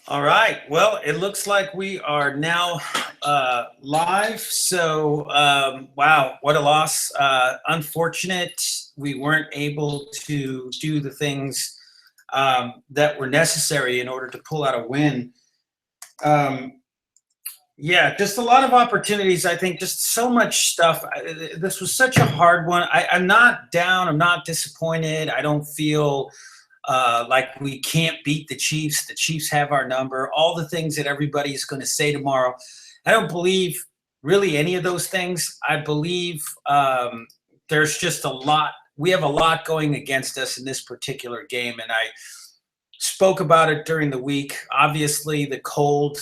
All right. Well, it looks like we are now live. So, wow, what a loss. Unfortunate we weren't able to do the things that were necessary in order to pull out a win. Um, yeah, just a lot of opportunities. I think just so much stuff. This was such a hard one. I'm not down. I'm not disappointed. I don't feel like we can't beat the Chiefs. The Chiefs have our number. All the things that everybody's going to say tomorrow. I don't believe really any of those things. I believe there's just a lot. We have a lot going against us in this particular game, and I spoke about it during the week. Obviously, the cold.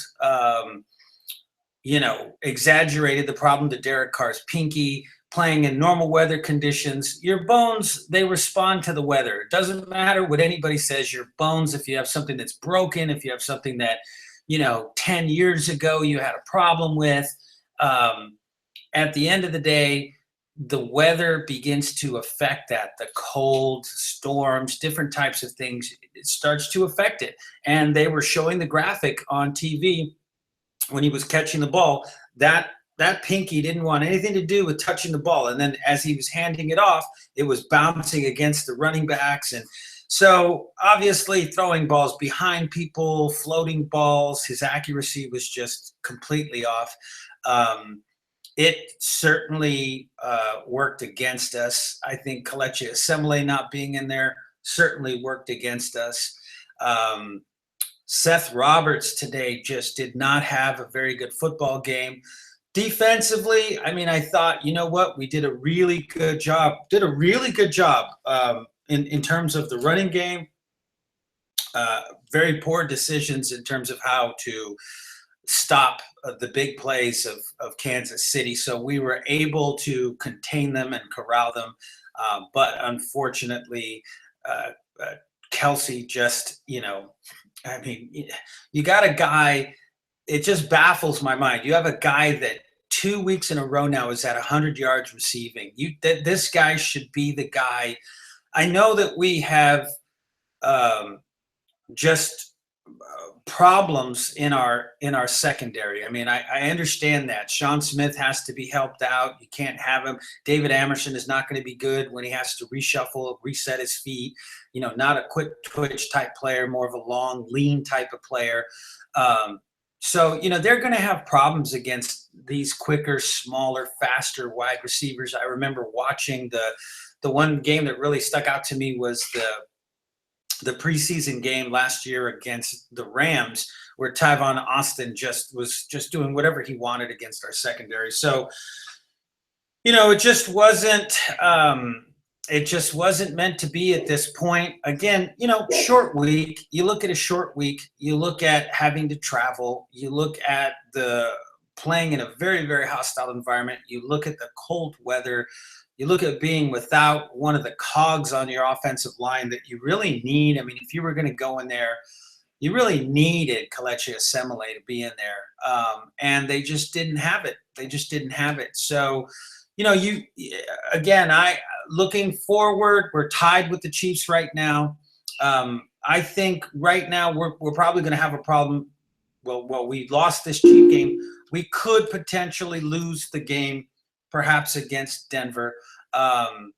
Exaggerated the problem to Derek Carr's pinky, playing in normal weather conditions. Your bones, they respond to the weather. It doesn't matter what anybody says, your bones, if you have something that's broken, if you have something that, 10 years ago you had a problem with, um, at the end of the day, the weather begins to affect that. The cold, storms, different types of things, it starts to affect it. And they were showing the graphic on TV when he was catching the ball, that pinky didn't want anything to do with touching the ball. And then as he was handing it off, it was bouncing against the running backs. And so obviously throwing balls behind people, floating balls, his accuracy was just completely off. It certainly worked against us. I think Kelechi Osemele not being in there certainly worked against us. Um, Seth Roberts today just did not have a very good football game. Defensively, I mean, I thought, you know what, we did a really good job. Did a really good job in terms of the running game. Very poor decisions in terms of how to stop the big plays of Kansas City. So we were able to contain them and corral them. But unfortunately, uh, uh, Kelsey just, I mean, you got a guy, it just baffles my mind. You have a guy that 2 weeks in a row now is at 100 yards receiving. This guy should be the guy. I know that we have um, just problems in our secondary. I mean, I understand that Sean Smith has to be helped out. You can't have him. David Amerson is not going to be good when he has to reshuffle, reset his feet. Not a quick twitch type player, more of a long, lean type of player. So they're going to have problems against these quicker, smaller, faster wide receivers. I remember watching the one game that really stuck out to me was the preseason game last year against the Rams, where Tyvon Austin was doing whatever he wanted against our secondary. So, it just wasn't meant to be at this point. Again, short week. You look at a short week. You look at having to travel. You look at the playing in a very, very hostile environment. You look at the cold weather. You look at being without one of the cogs on your offensive line that you really need. I mean, if you were going to go in there, you really needed Kelechi Osemele to be in there, and they just didn't have it. They just didn't have it. So, you again, I looking forward. We're tied with the Chiefs right now. I think right now we're probably going to have a problem. Well, we lost this Chief game. We could potentially lose the game, perhaps against Denver. Um,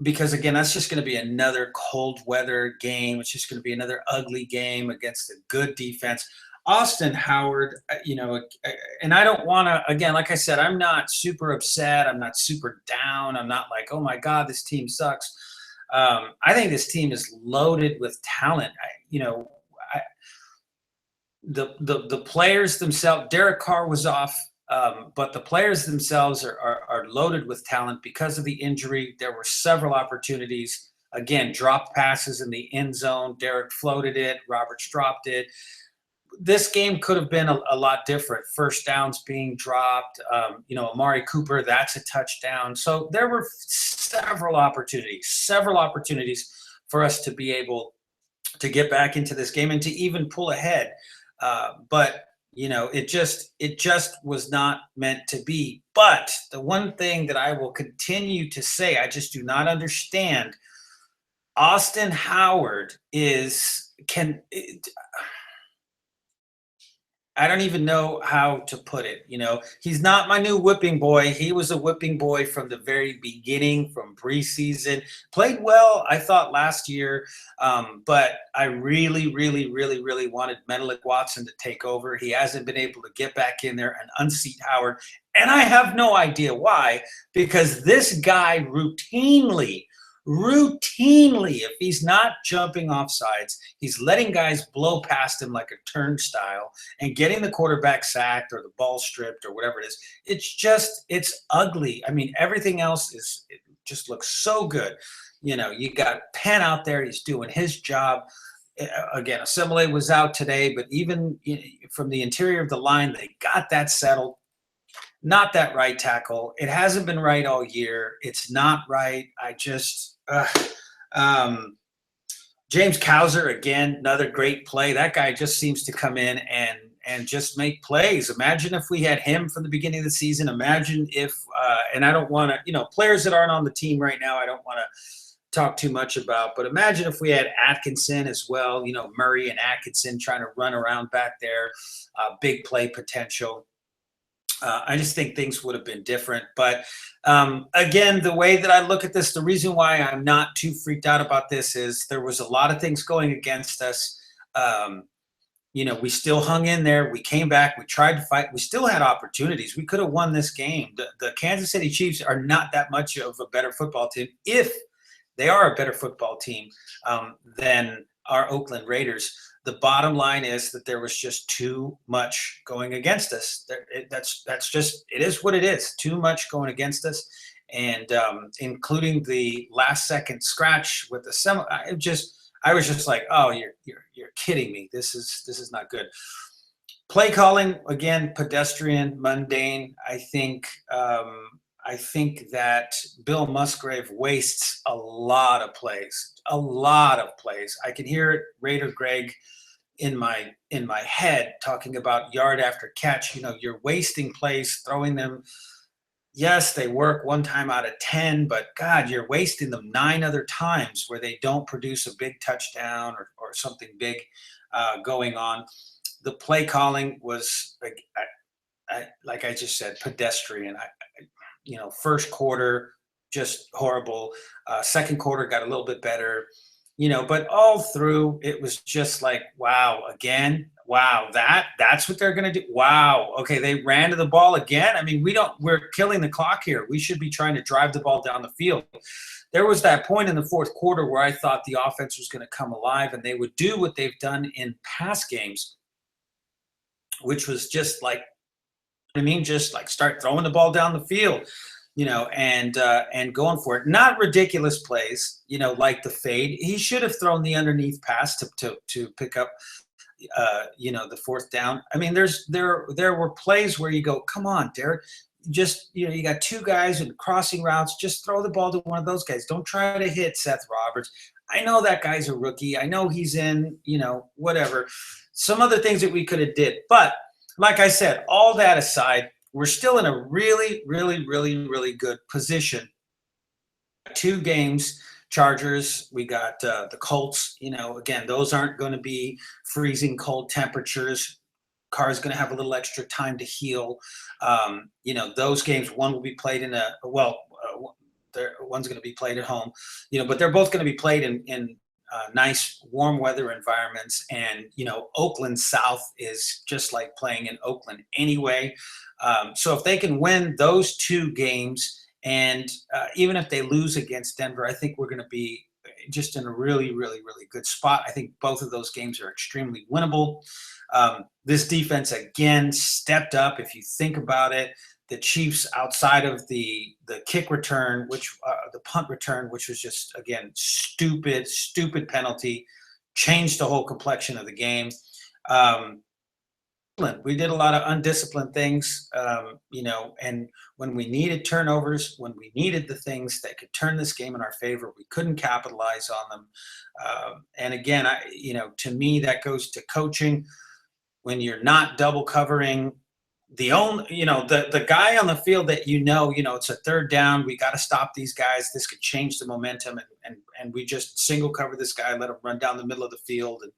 because again, that's just going to be another cold weather game. It's just going to be another ugly game against a good defense. Austin Howard, and I don't want to, again, like I said, I'm not super upset. I'm not super down. I'm not like, oh my God, this team sucks. I think this team is loaded with talent. The players themselves, Derek Carr was off. But the players themselves are loaded with talent because of the injury. There were several opportunities. Again, dropped passes in the end zone. Derek floated it. Roberts dropped it. This game could have been a lot different. First downs being dropped. Amari Cooper, that's a touchdown. So there were several opportunities for us to be able to get back into this game and to even pull ahead. But it just was not meant to be. But the one thing that I will continue to say, I just do not understand. Austin Howard I don't even know how to put it. You know, he's not my new whipping boy. He was a whipping boy from the very beginning, from preseason. Played well, I thought, last year, but I really, really, really, really wanted Menelik Watson to take over. He hasn't been able to get back in there and unseat Howard, and I have no idea why, because this guy routinely, if he's not jumping off sides, he's letting guys blow past him like a turnstile and getting the quarterback sacked or the ball stripped or whatever it is. It's ugly. I mean, everything else it just looks so good. You know, you got Penn out there, he's doing his job. Again, Assimile was out today, but even from the interior of the line, they got that settled. Not that right tackle. It hasn't been right all year. It's not right. Um, James Cowser, again, another great play. That guy just seems to come in and just make plays. Imagine if we had him from the beginning of the season. Imagine if, and I don't want to, players that aren't on the team right now, I don't want to talk too much about, but imagine if we had Atkinson as well, Murray and Atkinson trying to run around back there, big play potential. I just think things would have been different. But again, the way that I look at this, the reason why I'm not too freaked out about this is there was a lot of things going against us. We still hung in there. We came back. We tried to fight. We still had opportunities. We could have won this game. The Kansas City Chiefs are not that much of a better football team, if they are a better football team than our Oakland Raiders. The bottom line is that there was just too much going against us. That's just, it is what it is. Too much going against us, and including the last second scratch with the semi. I was just like, oh, you're kidding me. This is not good. Play calling, again, pedestrian, mundane. I think that Bill Musgrave wastes a lot of plays. I can hear it, Raider Greg, in my head talking about yard after catch. You're wasting plays, throwing them. Yes, they work one time out of 10, but God, you're wasting them 9 other times where they don't produce a big touchdown or something big going on. The play calling was, like I just said, pedestrian. First quarter, just horrible. Second quarter got a little bit better, but all through it was just like, wow, again, wow, that's what they're going to do. Wow. Okay. They ran to the ball again. I mean, we're killing the clock here. We should be trying to drive the ball down the field. There was that point in the fourth quarter where I thought the offense was going to come alive and they would do what they've done in past games, which was just like, just like start throwing the ball down the field, and going for it. Not ridiculous plays, like the fade. He should have thrown the underneath pass to pick up, the fourth down. I mean, there were plays where you go, come on, Derek. Just, you got 2 guys in crossing routes. Just throw the ball to one of those guys. Don't try to hit Seth Roberts. I know that guy's a rookie. I know he's in, whatever. Some other things that we could have did. But like I said, all that aside, we're still in a really, really, really, really good position. 2 games, Chargers, we got the Colts. Again, those aren't going to be freezing cold temperatures. Carr's going to have a little extra time to heal. Those games, one will be played in one's going to be played at home, but they're both going to be played in nice warm weather environments. And Oakland South is just like playing in Oakland anyway. So if they can win those 2 games, and even if they lose against Denver, I think we're going to be just in a really, really, really good spot. I think both of those games are extremely winnable. This defense again stepped up. If you think about it, the Chiefs, outside of the kick return, the punt return, which was just, again, stupid penalty, changed the whole complexion of the game. We did a lot of undisciplined things, and when we needed turnovers, when we needed the things that could turn this game in our favor, we couldn't capitalize on them. And again, to me, that goes to coaching. When you're not double covering the guy on the field that it's a third down, we got to stop these guys. This could change the momentum, and we just single cover this guy, let him run down the middle of the field, and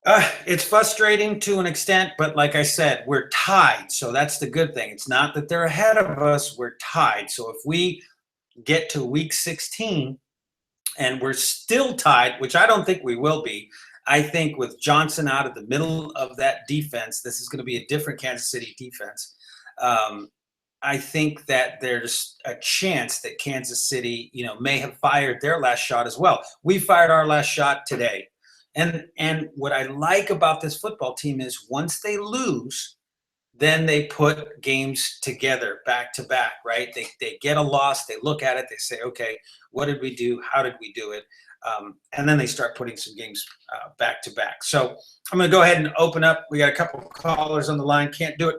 It's frustrating to an extent, but like I said, we're tied. So that's the good thing. It's not that they're ahead of us, we're tied. So if we get to week 16 and we're still tied, which I don't think we will be, I think with Johnson out of the middle of that defense, this is going to be a different Kansas City defense. I think that there's a chance that Kansas City, may have fired their last shot as well. We fired our last shot today. And what I like about this football team is once they lose, then they put games together back to back, right? They get a loss, they look at it, they say, okay, what did we do? How did we do it? And then they start putting some games back to back. So I'm going to go ahead and open up. We got a couple of callers on the line. Can't do it.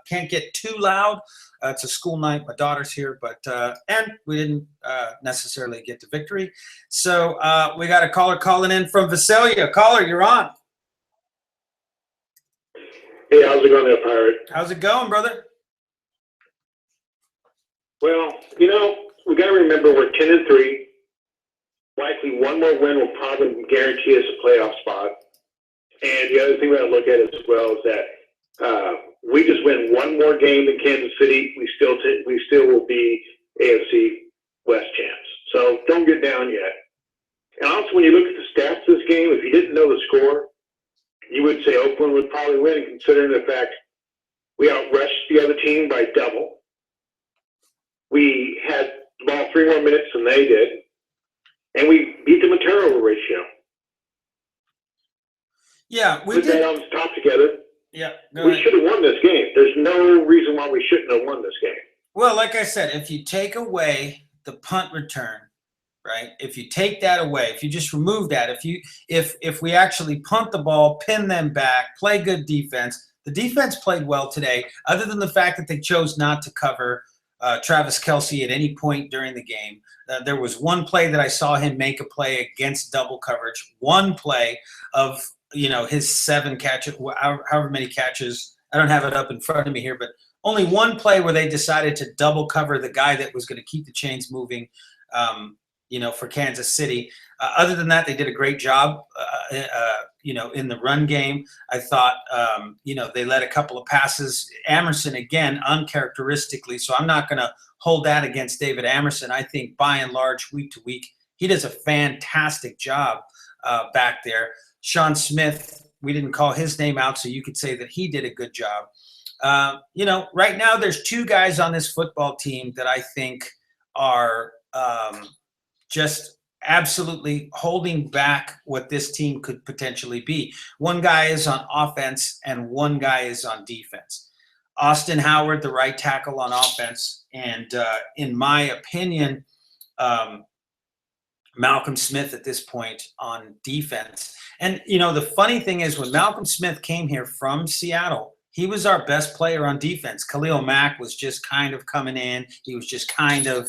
Can't get too loud. It's a school night. My daughter's here, but and we didn't necessarily get to victory. So we got a caller calling in from Visalia. Caller, you're on. Hey, how's it going there, Pirate? How's it going, brother? Well, we got to remember we're 10-3. Likely one more win will probably guarantee us a playoff spot. And the other thing we got to look at as well is that we just win one more game in Kansas City, we still will be AFC West champs. So don't get down yet. And also, when you look at the stats of this game, if you didn't know the score, you would say Oakland would probably win, considering the fact we outrushed the other team by double. We had the ball 3 more minutes than they did, and we beat them in turnover ratio. Yeah, we Put did. that on the top together. Yeah, we should have won this game. There's no reason why we shouldn't have won this game. Well, like I said, if you take away the punt return, right? If you take that away, if you just remove that, if we actually punt the ball, pin them back, play good defense, the defense played well today, other than the fact that they chose not to cover Travis Kelce at any point during the game. There was one play that I saw him make a play against double coverage, one play of his 7 catches, however many catches. I don't have it up in front of me here, but only one play where they decided to double cover the guy that was going to keep the chains moving, for Kansas City. Other than that, they did a great job, in the run game. I thought, they let a couple of passes. Amerson, again, uncharacteristically, so I'm not going to hold that against David Amerson. I think by and large, week to week, he does a fantastic job back there. Sean Smith, we didn't call his name out, so you could say that he did a good job. Right now there's 2 guys on this football team that I think are just absolutely holding back what this team could potentially be. One guy is on offense and one guy is on defense. Austin Howard, the right tackle on offense, and in my opinion, Malcolm Smith at this point on defense. And, the funny thing is when Malcolm Smith came here from Seattle, he was our best player on defense. Khalil Mack was just kind of coming in. He was just kind of,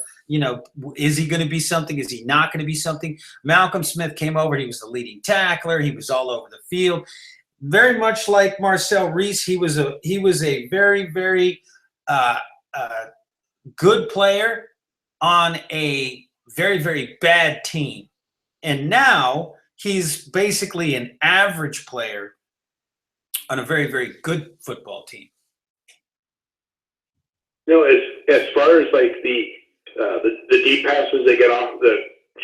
is he going to be something? Is he not going to be something? Malcolm Smith came over. He was the leading tackler. He was all over the field. Very much like Marcel Reese, he was a very, very good player on a very, very bad team. And now he's basically an average player on a very, very good football team. As far as like the deep passes they get off the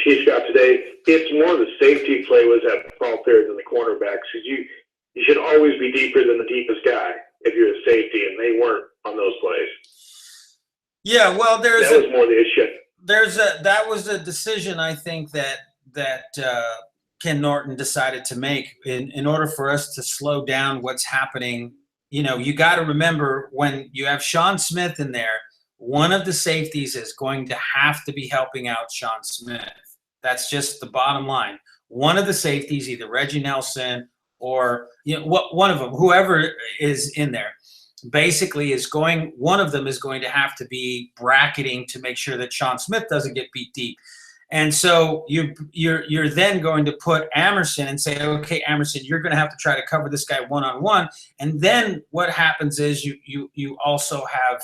Chiefs got today, it's more the safety play was at fault there than the cornerbacks. Because you should always be deeper than the deepest guy if you're a safety, and they weren't on those plays. Yeah, well, that was more the issue. That was a decision I think that Ken Norton decided to make in order for us to slow down what's happening. You got to remember when you have Sean Smith in there, one of the safeties is going to have to be helping out Sean Smith. That's just the bottom line. One of the safeties, either Reggie Nelson or one of them, whoever is in there, basically one of them is going to have to be bracketing to make sure that Sean Smith doesn't get beat deep. And so you're then going to put Amerson and say, okay, Amerson, you're going to have to try to cover this guy one-on-one. And then what happens is you also have,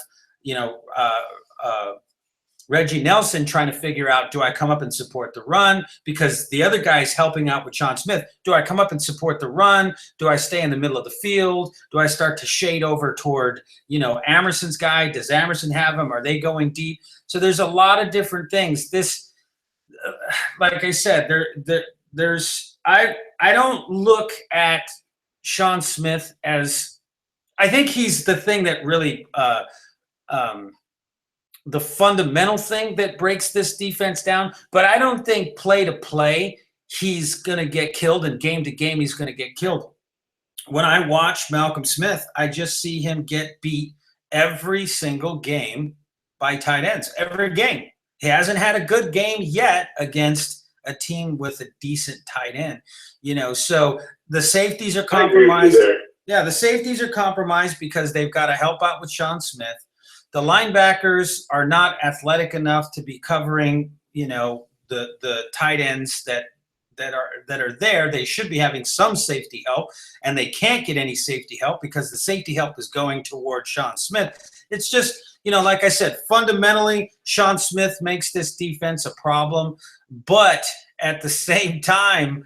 Reggie Nelson trying to figure out, do I come up and support the run? Because the other guy's helping out with Sean Smith. Do I come up and support the run? Do I stay in the middle of the field? Do I start to shade over toward, Amerson's guy? Does Amerson have him? Are they going deep? So there's a lot of different things. This, like I said, I don't look at Sean Smith as, I think he's the thing that really, the fundamental thing that breaks this defense down. But I don't think play to play, he's going to get killed, and game to game, he's going to get killed. When I watch Malcolm Smith, I just see him get beat every single game by tight ends, every game. He hasn't had a good game yet against a team with a decent tight end, so the safeties are compromised. Yeah, the safeties are compromised because they've got to help out with Sean Smith. The linebackers are not athletic enough to be covering, the tight ends that are there. They should be having some safety help, and they can't get any safety help because the safety help is going toward Sean Smith. It's just, like I said, fundamentally, Sean Smith makes this defense a problem. But at the same time,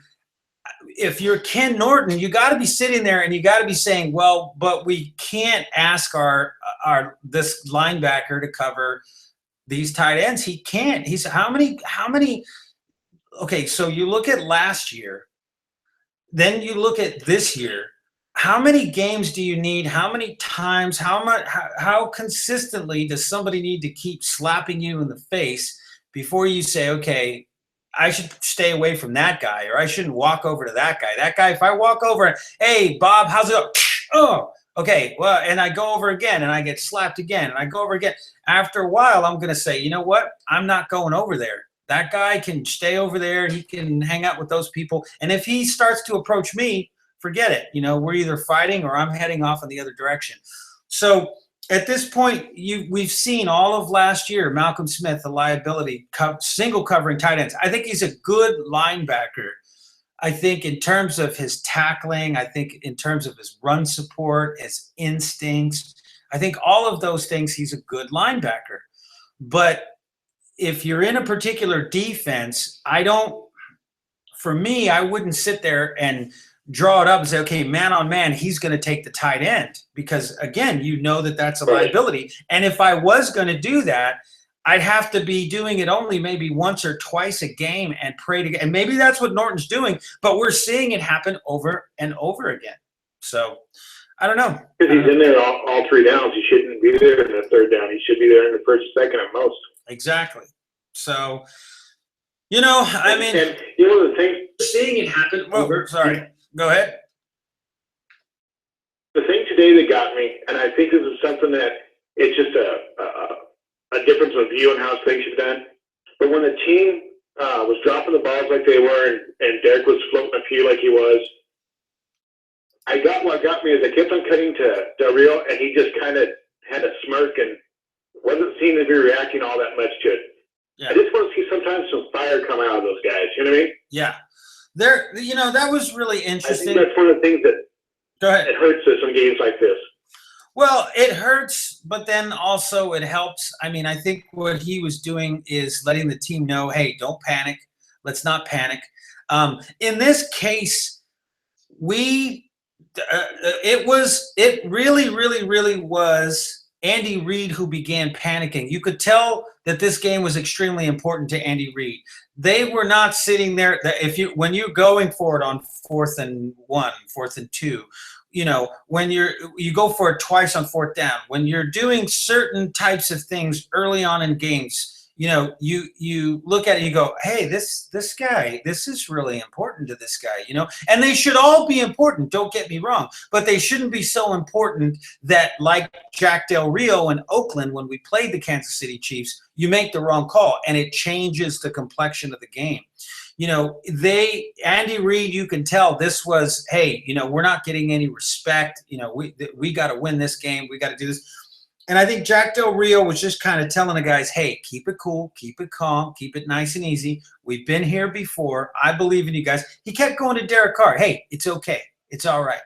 if you're Ken Norton, you got to be sitting there and you got to be saying, well, but we can't ask this linebacker to cover these tight ends. He can't. He's how many? Okay, so you look at last year, then you look at this year. How many games do you need? How many times? How consistently does somebody need to keep slapping you in the face before you say, okay, I should stay away from that guy, or I shouldn't walk over to that guy. That guy, if I walk over, hey, Bob, how's it going? Oh, okay. Well, and I go over again and I get slapped again and I go over again. After a while, I'm going to say, you know what? I'm not going over there. That guy can stay over there. He can hang out with those people. And if he starts to approach me, forget it. We're either fighting or I'm heading off in the other direction. So at this point, we've seen all of last year, Malcolm Smith, the liability, single covering tight ends. I think he's a good linebacker. I think in terms of his tackling, I think in terms of his run support, his instincts, I think all of those things, he's a good linebacker. But if you're in a particular defense, I wouldn't sit there and draw it up and say, okay, man on man, he's going to take the tight end because, again, that's a liability. And if I was going to do that, I'd have to be doing it only maybe once or twice a game and pray to, and maybe that's what Norton's doing, but we're seeing it happen over and over again. So I don't know. Because he's in there all 3 downs. He shouldn't be there in the 3rd down. He should be there in the 1st, 2nd at most. Exactly. So, and the thing, seeing it happen over. Sorry. Go ahead. The thing today that got me, and I think this is something that it's just a difference of view on how things should be done. But when the team was dropping the balls like they were, and Derek was floating a few like he was, what got me is I kept on cutting to Del Rio, and he just kind of had a smirk and wasn't seeming to be reacting all that much to it. Yeah. I just want to see sometimes some fire come out of those guys. You know what I mean? Yeah. That was really interesting. I think that's one of the things that Go ahead. It hurts us in games like this. Well, it hurts, but then also it helps. I mean, I think what he was doing is letting the team know, hey, don't panic. Let's not panic. In this case, it really was Andy Reid who began panicking. You could tell that this game was extremely important to Andy Reid. They were not sitting there. When you're going for it on 4th and 1, 4th and 2, when you go for it twice on 4th down, when you're doing certain types of things early on in games, you look at it and you go, hey, this guy, this is really important to this guy, and they should all be important. Don't get me wrong, but they shouldn't be so important that, like Jack Del Rio in Oakland, when we played the Kansas City Chiefs, you make the wrong call and it changes the complexion of the game. Andy Reid, you can tell this was, hey, we're not getting any respect. We got to win this game. We got to do this. And I think Jack Del Rio was just kind of telling the guys, hey, keep it cool, keep it calm, keep it nice and easy. We've been here before. I believe in you guys. He kept going to Derek Carr. Hey, it's okay. It's all right.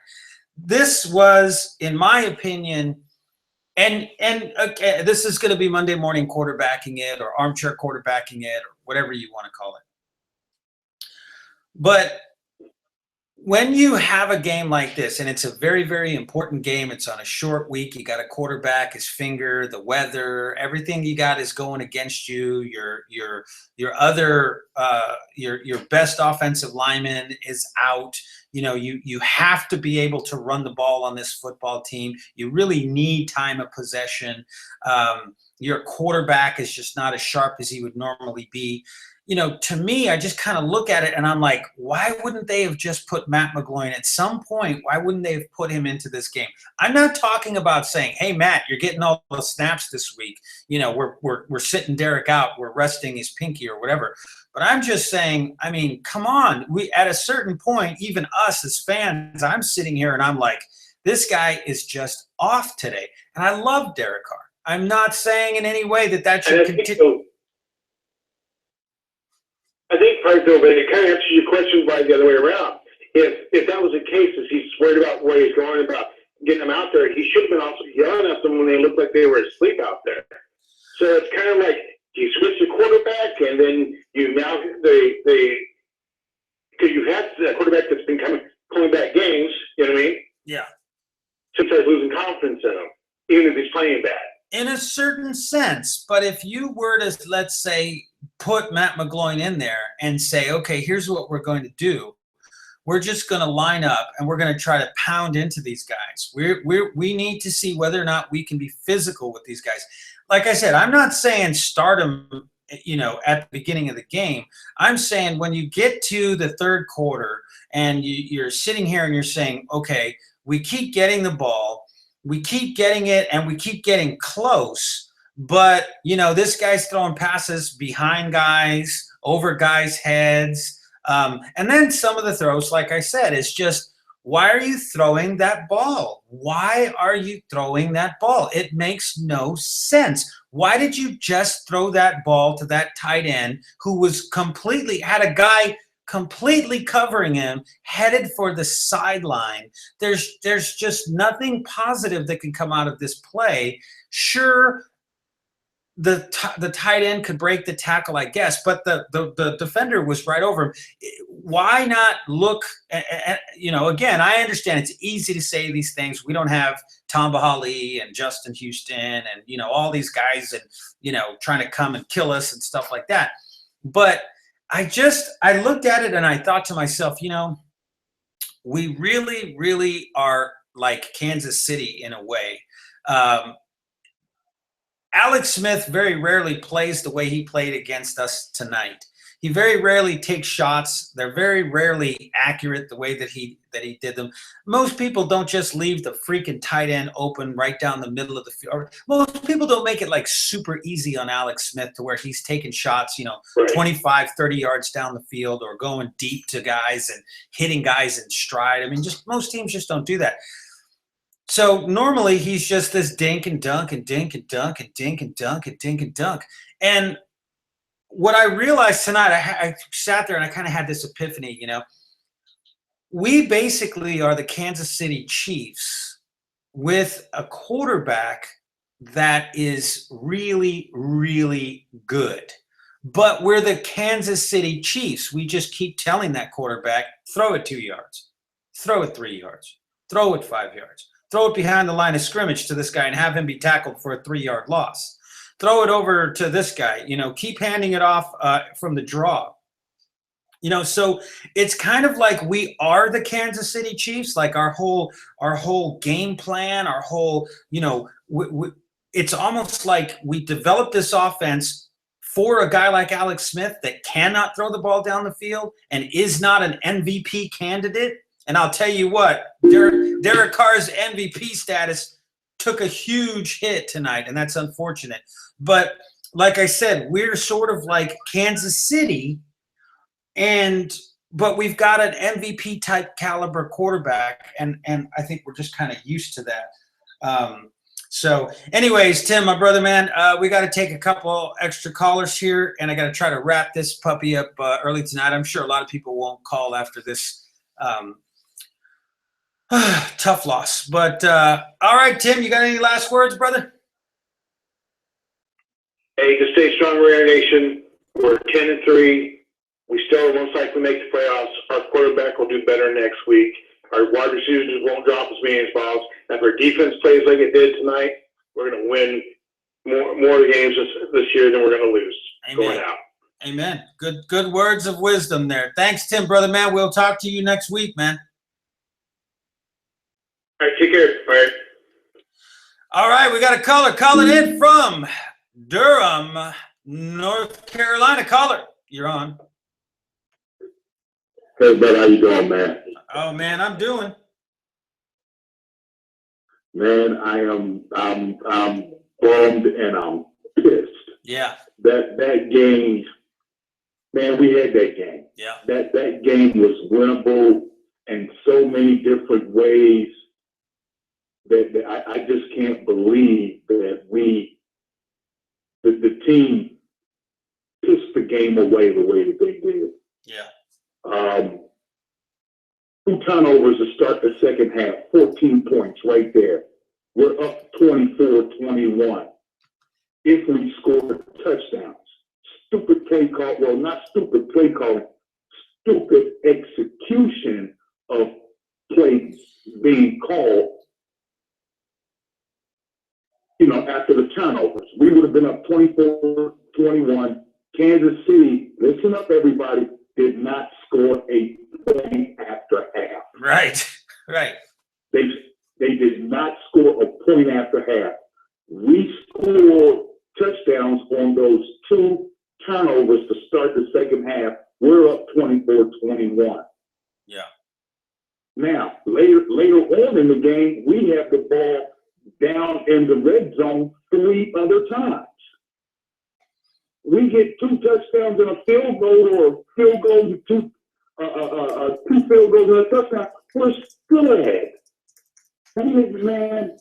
This was, in my opinion, And okay, this is going to be Monday morning quarterbacking it, or armchair quarterbacking it, or whatever you want to call it. But when you have a game like this, and it's a very, very important game, it's on a short week. You got a quarterback, his finger, the weather, everything you got is going against you. Your best offensive lineman is out. You have to be able to run the ball on this football team. You really need time of possession. Your quarterback is just not as sharp as he would normally be. To me, I just kind of look at it and I'm like, why wouldn't they have just put Matt McGloin at some point? Why wouldn't they have put him into this game? I'm not talking about saying, hey, Matt, you're getting all the snaps this week. We're sitting Derek out. We're resting his pinky or whatever. But I'm just saying, I mean, come on. We at a certain point, even us as fans, I'm sitting here and I'm like, this guy is just off today. And I love Derek Carr. I'm not saying in any way that should continue. I think, Frank, though, but it kind of answers your question by the other way around. If that was the case, if he's worried about where he's going, about getting them out there, he should have been also yelling at them when they looked like they were asleep out there. So it's kind of like you switch the quarterback, and then you now because you have that quarterback that's been pulling back games. You know what I mean? Yeah. Sometimes losing confidence in him, even if he's playing bad. In a certain sense, but if you were to, let's say, put Matt McGloin in there and say, okay, here's what we're going to do. We're just going to line up and we're going to try to pound into these guys. We need to see whether or not we can be physical with these guys. Like I said, I'm not saying start them, at the beginning of the game. I'm saying when you get to the third quarter and you're sitting here and you're saying, okay, we keep getting the ball. We keep getting it and we keep getting close, but this guy's throwing passes behind guys, over guys' heads. And then some of the throws, like I said, is just, why are you throwing that ball? Why are you throwing that ball? It makes no sense. Why did you just throw that ball to that tight end who had a guy completely covering him, headed for the sideline? There's just nothing positive that can come out of this play. Sure, the tight end could break the tackle, I guess, but the defender was right over him. Why not look? Again, I understand it's easy to say these things. We don't have Tom Bahali and Justin Houston and all these guys and trying to come and kill us and stuff like that, but I looked at it and I thought to myself, we really, really are like Kansas City in a way. Alex Smith very rarely plays the way he played against us tonight. He very rarely takes shots. They're very rarely accurate the way that he did them. Most people don't just leave the freaking tight end open right down the middle of the field. Most people don't make it like super easy on Alex Smith to where he's taking shots, Right. 25, 30 yards down the field or going deep to guys and hitting guys in stride. I mean, just most teams just don't do that. So normally he's just this dink and dunk and dink and dunk and dink and dunk and dink and dunk. And what I realized tonight, I sat there and I kind of had this epiphany, we basically are the Kansas City Chiefs with a quarterback that is really, really good. But we're the Kansas City Chiefs. We just keep telling that quarterback, throw it 2 yards, throw it 3 yards, throw it 5 yards, throw it behind the line of scrimmage to this guy and have him be tackled for a 3-yard loss. Throw it over to this guy, keep handing it off from the draw. So it's kind of like we are the Kansas City Chiefs, like our whole game plan, our whole, it's almost like we developed this offense for a guy like Alex Smith that cannot throw the ball down the field and is not an MVP candidate. And I'll tell you what, Derek Carr's MVP status took a huge hit tonight, and that's unfortunate. But like I said, we're sort of like Kansas City, but we've got an MVP type caliber quarterback, and I think we're just kind of used to that. So anyways, Tim, my brother, man, we got to take a couple extra callers here, and I got to try to wrap this puppy up early tonight. I'm sure a lot of people won't call after this tough loss. But all right, Tim, you got any last words, brother? Hey, to stay strong, Raider Nation. We're 10-3. We still most likely make the playoffs. Our quarterback will do better next week. Our wide receivers won't drop as many balls. If our defense plays like it did tonight, we're going to win more of the games this year than we're going to lose. Amen. Going out. Amen. Good words of wisdom there. Thanks, Tim, brother, man. We'll talk to you next week, man. All right, take care. All right. All right, we got a caller calling in from Durham, North Carolina. Caller, you're on. Hey, brother, how you doing, man? Oh, man, I'm doing. Man, I'm bummed and I'm pissed. Yeah. That game, man, we had that game. Yeah. That game was winnable in so many different ways that I just can't believe that the team pissed the game away the way that they did. Yeah. 2 turnovers to start the second half, 14 points right there. We're up 24-21. If we score touchdowns, stupid play call, well, not stupid play calling, stupid execution of plays being called, after the turnovers. We would have been up 24-21. Kansas City, listen up, everybody, did not score a point after half. Right. Right. They did not score a point after half. We scored touchdowns on those 2 turnovers to start the second half. We're up 24-21. Yeah. Now, later on in the game, we have the ball down in the red zone 3 other times. We get 2 touchdowns and a field goal, or a field goal with 2 field goals and a touchdown. We're still ahead. Man,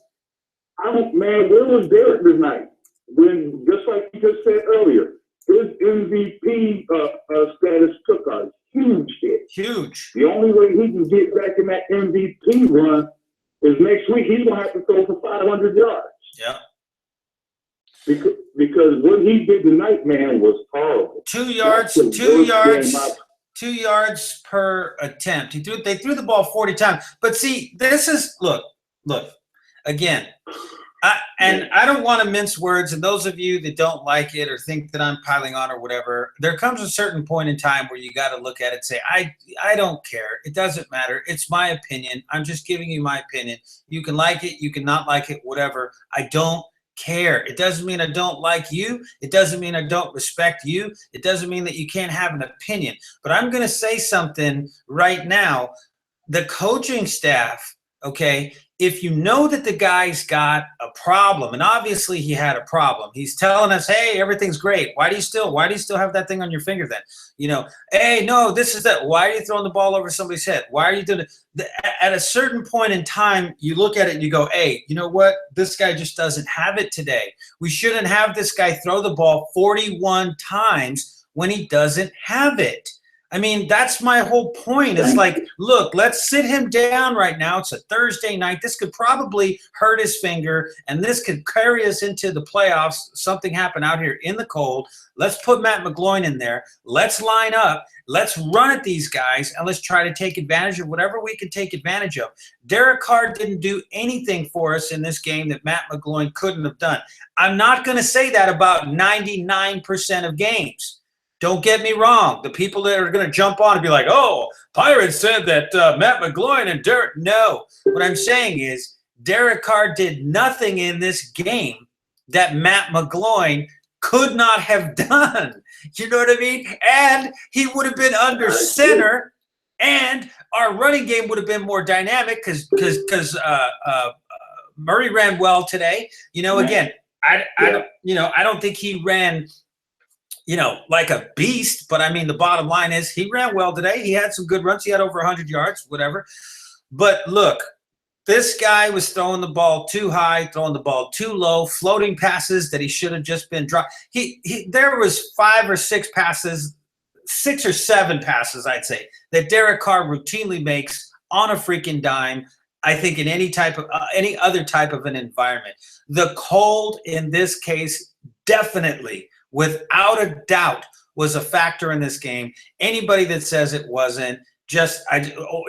where was Derek tonight? When, just like you just said earlier, his MVP status took a huge hit. Huge. The only way he can get back in that MVP run is next week. He's going to have to throw for 500 yards. Yeah. Because what he did tonight, man, was horrible. 2 yards per attempt. They threw the ball 40 times. But see, this is look again. I don't want to mince words, and those of you that don't like it or think that I'm piling on or whatever, there comes a certain point in time where you got to look at it and say, I don't care. It doesn't matter. It's my opinion. I'm just giving you my opinion. You can like it. You can not like it, whatever. I don't care. It doesn't mean I don't like you. It doesn't mean I don't respect you. It doesn't mean that you can't have an opinion. But I'm going to say something right now. The coaching staff, okay, if you know that the guy's got a problem, and obviously he had a problem, he's telling us, hey, everything's great. Why do you still have that thing on your finger then? Hey, no, this is that. Why are you throwing the ball over somebody's head? Why are you doing it? At a certain point in time, you look at it and you go, hey, you know what? This guy just doesn't have it today. We shouldn't have this guy throw the ball 41 times when he doesn't have it. I mean, that's my whole point. It's like, look, let's sit him down right now. It's a Thursday night. This could probably hurt his finger, and this could carry us into the playoffs. Something happened out here in the cold. Let's put Matt McGloin in there. Let's line up. Let's run at these guys, and let's try to take advantage of whatever we can take advantage of. Derek Carr didn't do anything for us in this game that Matt McGloin couldn't have done. I'm not going to say that about 99% of games. Don't get me wrong. The people that are going to jump on and be like, oh, Pirates said that Matt McGloin and Derek. No. What I'm saying is Derek Carr did nothing in this game that Matt McGloin could not have done. You know what I mean? And he would have been under center, and our running game would have been more dynamic because Murray ran well today. Again, I don't think he ran – like a beast. But, I mean, the bottom line is he ran well today. He had some good runs. He had over 100 yards, whatever. But, look, this guy was throwing the ball too high, throwing the ball too low, floating passes that he should have just been dropped. There was 5 or 6 passes, 6 or 7 passes, I'd say, that Derek Carr routinely makes on a freaking dime I think in any other type of an environment. The cold in this case definitely, without a doubt, was a factor in this game. Anybody that says it wasn't,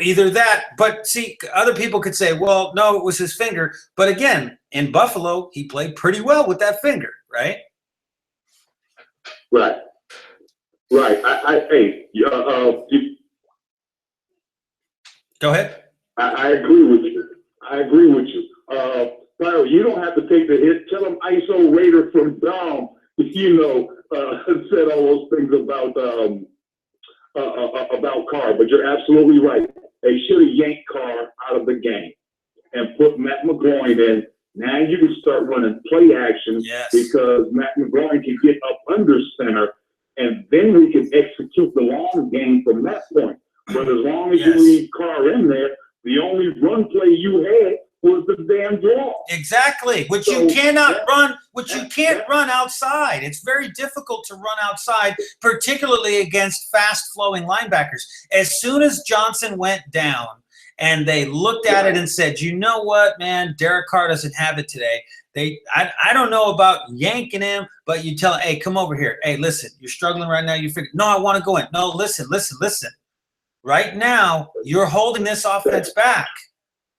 either that, but see, other people could say, well, no, it was his finger. But again, in Buffalo, he played pretty well with that finger, right? Right. Go ahead. I agree with you. Byron, you don't have to take the hit. Tell them ISO Raider from Dom, said all those things about Carr, but you're absolutely right. They should have yanked Carr out of the game and put Matt McGloin in. Now you can start running play action because Matt McGloin can get up under center, and then we can execute the long game from that point. But as long as you leave Carr in there, the only run play you had was the damn draw. Exactly, which you cannot run, you can't run outside. It's very difficult to run outside, particularly against fast-flowing linebackers. As soon as Johnson went down and they looked at it and said, you know what, man, Derek Carr doesn't have it today. I don't know about yanking him, but you tell him, hey, come over here. Hey, listen, you're struggling right now. You figure, no, I want to go in. No, listen. Right now, you're holding this offense back.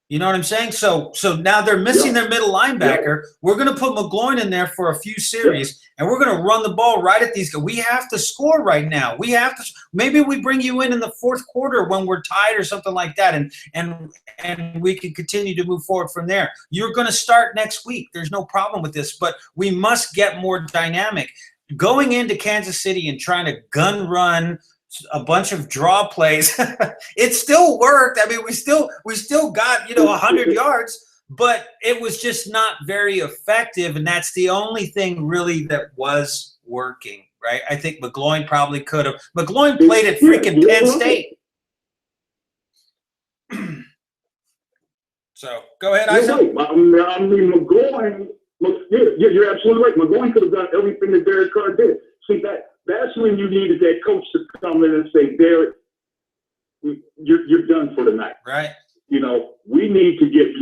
You know what I'm saying? So now they're missing their middle linebacker. We're going to put McGloin in there for a few series, and we're going to run the ball right at these guys. We have to score right now. We have to. Maybe we bring you in the fourth quarter when we're tied or something like that, and we can continue to move forward from there. You're going to start next week. There's no problem with this, but we must get more dynamic. Going into Kansas City and trying to gun run a bunch of draw plays, it still worked. I mean, we still got 100 yards, but it was just not very effective, and that's the only thing really that was working, right? I think McGloin probably could have. McGloin played at freaking Penn State. So go ahead, Isaac. Right. I mean, McGloin. You're absolutely right. McGloin could have done everything that Derek Carr did. See that's when you needed that coach to come in and say, Derek, you're done for the night. Right. We need to get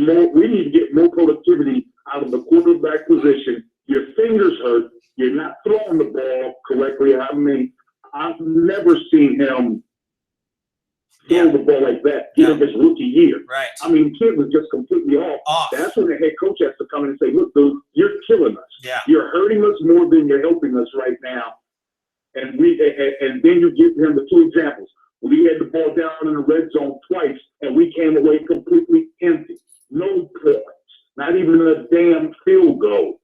more productivity out of the quarterback position. Your fingers hurt. You're not throwing the ball correctly. I mean, I've never seen him throw the ball like that in his rookie year. Right. I mean, kid was just completely off. That's when the head coach has to come in and say, look, dude, you're killing us. Yeah. You're hurting us more than you're helping us right now. And then you give him the two examples. We had the ball down in the red zone twice, and we came away completely empty. No points. Not even a damn field goal.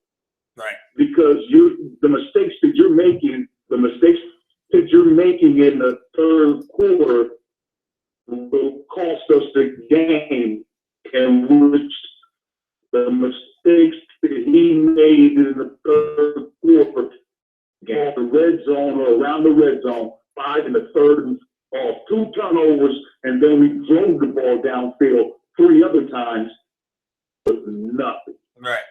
Right. Because the mistakes that you're making in the third quarter will cost us the game, and which the mistakes that he made in the third quarter, the red zone or around the red zone, 5 in the third and 2 turnovers, and then we drove the ball downfield 3 other times, but nothing. Right.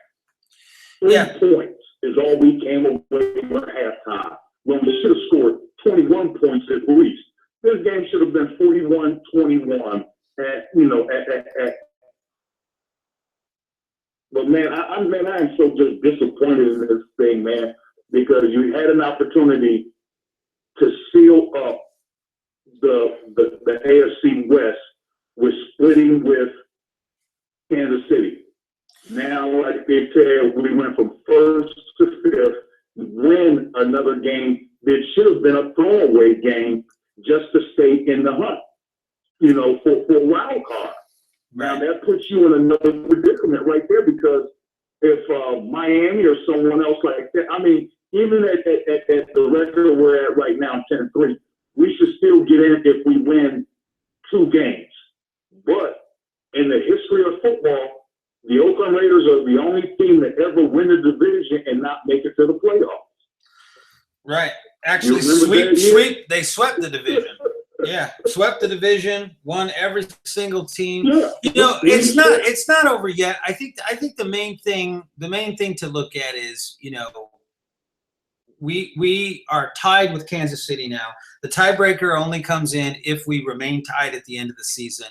3 points is all we came away with halftime, when we should have scored 21 points at least. This game should have been 41-21 but man, I am so just disappointed in this thing, man, because you had an opportunity to seal up the AFC West with splitting with Kansas City. Now, like they said, we went from 1st to 5th, win another game that should have been a throwaway game just to stay in the hunt, for a wild card. Now, that puts you in another predicament right there, because if Miami or someone else like that, I mean, even at the record we're at right now, 10-3, we should still get in if we win 2 games. But in the history of football, the Oakland Raiders are the only team that ever win the division and not make it to the playoffs. Right. Actually, they swept the division. Yeah, swept the division, won every single team. Yeah. It's not over yet. I think the main thing to look at is, we are tied with Kansas City now. The tiebreaker only comes in if we remain tied at the end of the season.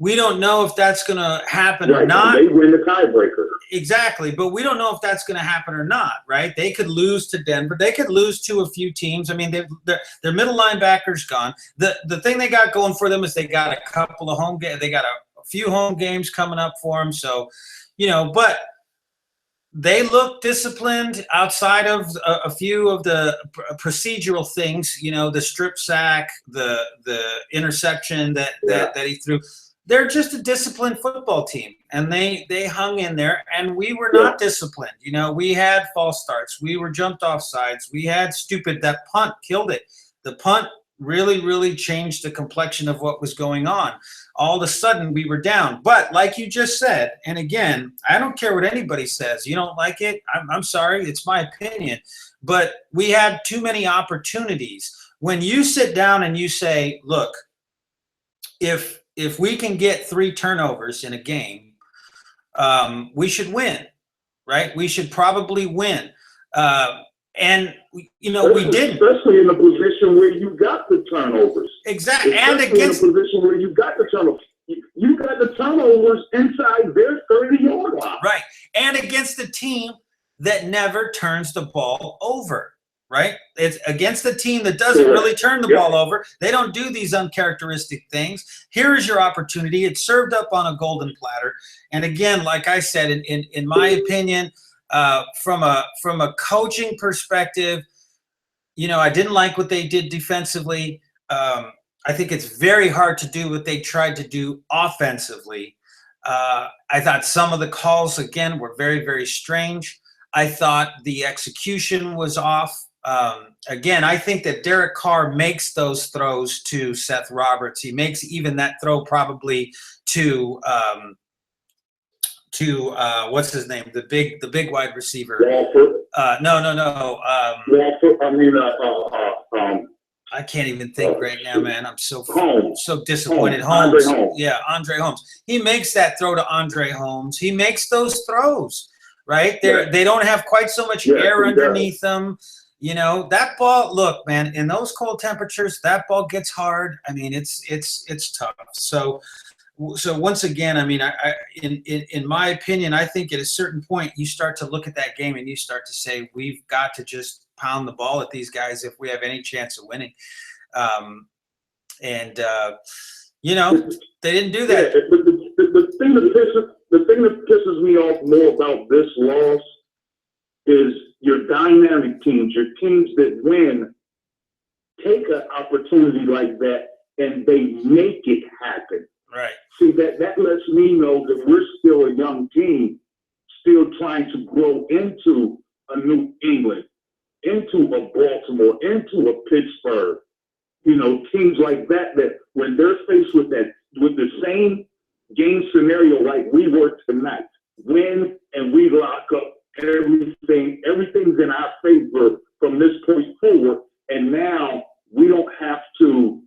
we don't know if that's going to happen or Right, not. they win the tiebreaker. Exactly, but we don't know if that's going to happen or not, right? They could lose to Denver. They could lose to a few teams. I mean, their middle linebacker's gone. The thing they got going for them is they got a couple of home games. They got a few home games coming up for them. So, but they look disciplined outside of a few of the procedural things. The strip sack, the interception that he threw. They're just a disciplined football team, and they hung in there, and we were not disciplined. We had false starts. We were jumped off sides. We had that punt killed it. The punt really, really changed the complexion of what was going on. All of a sudden, we were down. But like you just said, and again, I don't care what anybody says. You don't like it? I'm sorry. It's my opinion. But we had too many opportunities. When you sit down and you say, look, if we can get 3 turnovers in a game, we should win, right? We should probably win. And we didn't. Especially in a position where you got the turnovers. Exactly. And against in a position where you got the turnovers. You got the turnovers inside their 30-yard line. Right. And against a team that never turns the ball over. Right? It's against a team that doesn't really turn the ball over. They don't do these uncharacteristic things. Here is your opportunity. It's served up on a golden platter. And again, like I said, in my opinion, from a coaching perspective, I didn't like what they did defensively. I think it's very hard to do what they tried to do offensively. I thought some of the calls, again, were very, very strange. I thought the execution was off. Again, I think that Derek Carr makes those throws to Seth Roberts. He makes even that throw probably to what's his name, the big wide receiver. Walford. No. Walford. I can't even think right now, man. I'm so disappointed. Andre Holmes. Yeah, Andre Holmes. He makes that throw to Andre Holmes. He makes those throws, right? They don't have quite so much air underneath them. That ball, look, man, in those cold temperatures, that ball gets hard. I mean, it's tough. So once again, I mean, in my opinion, I think at a certain point you start to look at that game and you start to say, we've got to just pound the ball at these guys if we have any chance of winning. They didn't do that. Yeah, but the thing that pisses me off more about this loss is your dynamic teams, your teams that win, take an opportunity like that and they make it happen. Right. See, that lets me know that we're still a young team, still trying to grow into a New England, into a Baltimore, into a Pittsburgh. Teams like that when they're faced with the same game scenario like we were tonight, win and we lock up everything's in our favor from this point forward, and now we don't have to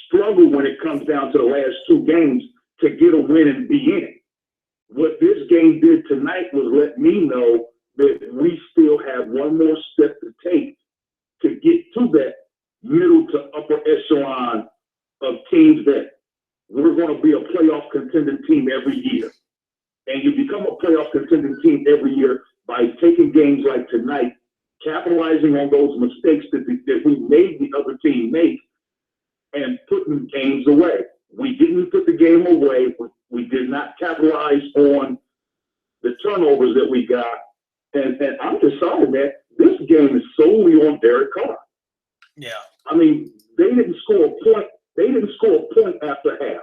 struggle when it comes down to the last 2 games to get a win and be in. What this game did tonight was let me know that we still have one more step to take to get to that middle to upper echelon of teams that we're going to be a playoff contending team every year. And you become a playoff contending team every year by taking games like tonight, capitalizing on those mistakes that we made the other team make, and putting games away. We didn't put the game away. We did not capitalize on the turnovers that we got. And I'm just sorry, man. This game is solely on Derek Carr. Yeah. I mean, they didn't score a point. They didn't score a point after half.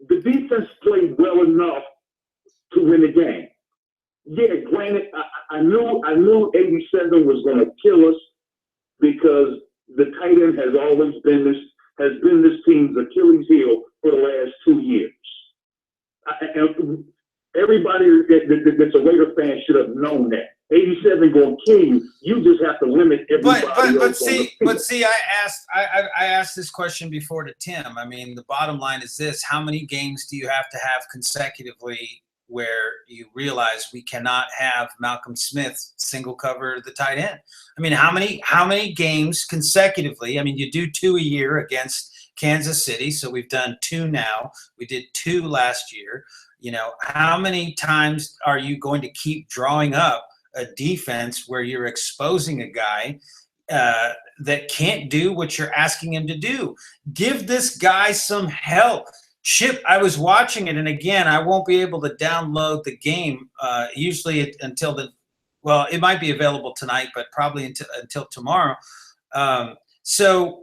The defense played well enough to win the game. Yeah, granted, I knew 87 was going to kill us because the tight end has always been this team's Achilles heel for the last 2 years. And everybody that's a Raider fan should have known that. 87 going to kill you. You just have to limit everybody else. But see, I asked this question before to Tim. I mean, the bottom line is this: how many games do you have to have consecutively where you realize we cannot have Malcolm Smith single cover the tight end. I mean, how many games consecutively? I mean, you do 2 a year against Kansas City, so we've done 2 now. We did 2 last year. You know, how many times are you going to keep drawing up a defense where you're exposing a guy that can't do what you're asking him to do? Give this guy some help. Chip, I was watching it, and again, I won't be able to download the game usually until well, it might be available tonight, but probably until tomorrow. So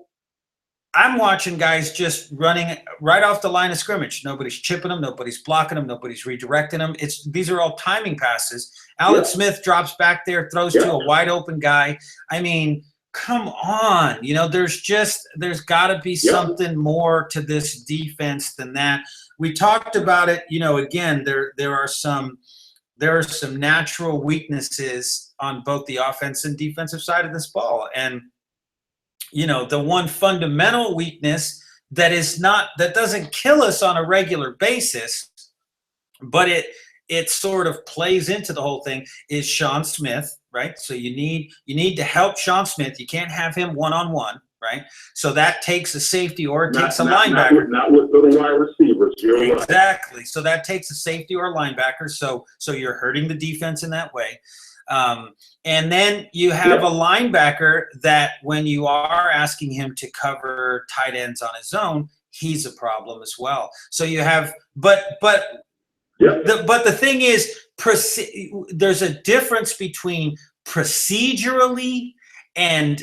I'm watching guys just running right off the line of scrimmage. Nobody's chipping them, nobody's blocking them, nobody's redirecting them. These are all timing passes. Alex Smith drops back there, throws to a wide open guy. I mean, come on. You know, there's got to be something more to this defense than that. We talked about it. You know, again, there are some natural weaknesses on both the offense and defensive side of this ball, and you know, the one fundamental weakness that doesn't kill us on a regular basis, but it sort of plays into the whole thing, is Sean Smith, right? So you need to help Sean Smith. You can't have him one-on-one, right? So that takes a safety or it takes a linebacker. Not with little wide receivers. You're exactly. Right. So that takes a safety or a linebacker. So you're hurting the defense in that way. And then you have a linebacker that when you are asking him to cover tight ends on his own, he's a problem as well. So you have, but the thing is, there's a difference between procedurally and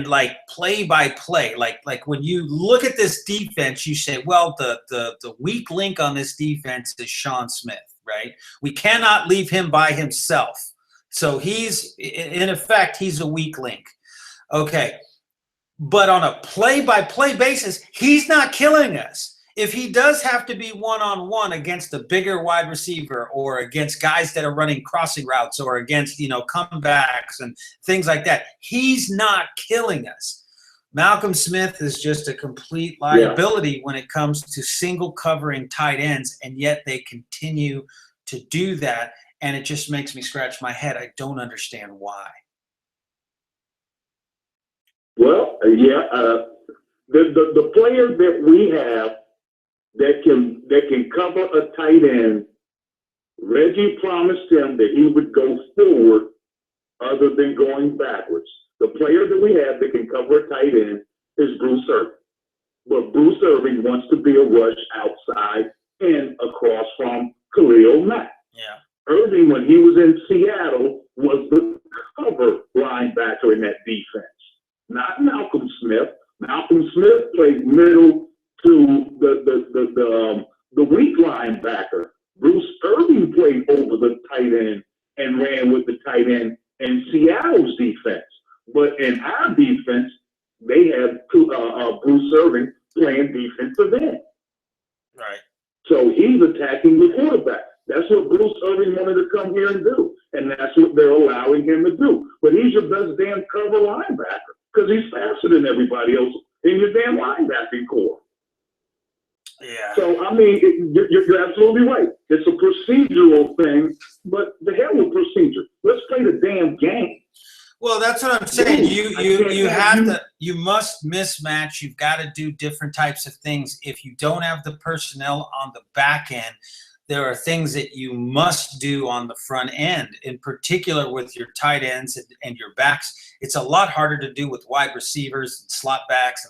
like play by play. Like when you look at this defense, you say, well, the weak link on this defense is Sean Smith, right? We cannot leave him by himself. So he's, in effect, he's a weak link. Okay. But on a play-by-play basis, he's not killing us. If he does have to be one-on-one against a bigger wide receiver or against guys that are running crossing routes or against, you know, comebacks and things like that, he's not killing us. Malcolm Smith is just a complete liability when it comes to single covering tight ends, and yet they continue to do that. And it just makes me scratch my head. I don't understand why. Well, the players that we have that can cover a tight end, Reggie promised him that he would go forward other than going backwards. The player that we have that can cover a tight end is Bruce Irvin. But Bruce Irvin wants to be a rush outside and across from Khalil Mack. Yeah. Irving, when he was in Seattle, was the cover linebacker in that defense, not Malcolm Smith. Malcolm Smith played middle to the weak linebacker. Bruce Irving played over the tight end and ran with the tight end in Seattle's defense. But in our defense, they have Bruce Irving playing defensive end. Right. So he's attacking the quarterback. That's what Bruce Irving wanted to come here and do, and that's what they're allowing him to do. But he's your best damn cover linebacker because he's faster than everybody else in your damn linebacking core. Yeah. So, I mean, you're absolutely right. It's a procedural thing, but the hell with procedure. Let's play the damn game. Well, that's what I'm saying. You must mismatch. You've got to do different types of things. If you don't have the personnel on the back end, there are things that you must do on the front end, in particular with your tight ends and your backs. It's a lot harder to do with wide receivers and slot backs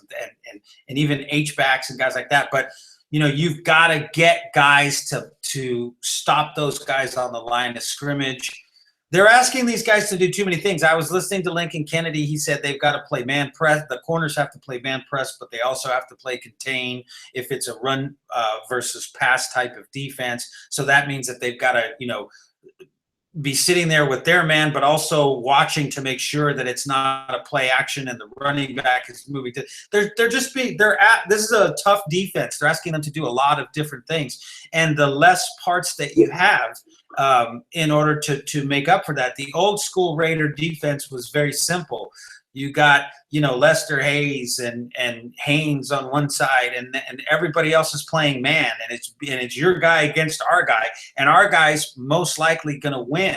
and even H-backs and guys like that. But, you know, you've got to get guys to stop those guys on the line of scrimmage. They're asking these guys to do too many things. I was listening to Lincoln Kennedy. He said they've got to play man press. The corners have to play man press, but they also have to play contain if it's a run versus pass type of defense. So that means that they've got to, you know, be sitting there with their man, but also watching to make sure that it's not a play action and the running back is moving to. This is a tough defense. They're asking them to do a lot of different things, and the less parts that you have in order to make up for that. The old school Raider defense was very simple. You got, Lester Hayes and Haynes on one side, and everybody else is playing man, and it's your guy against our guy, and our guy's most likely going to win.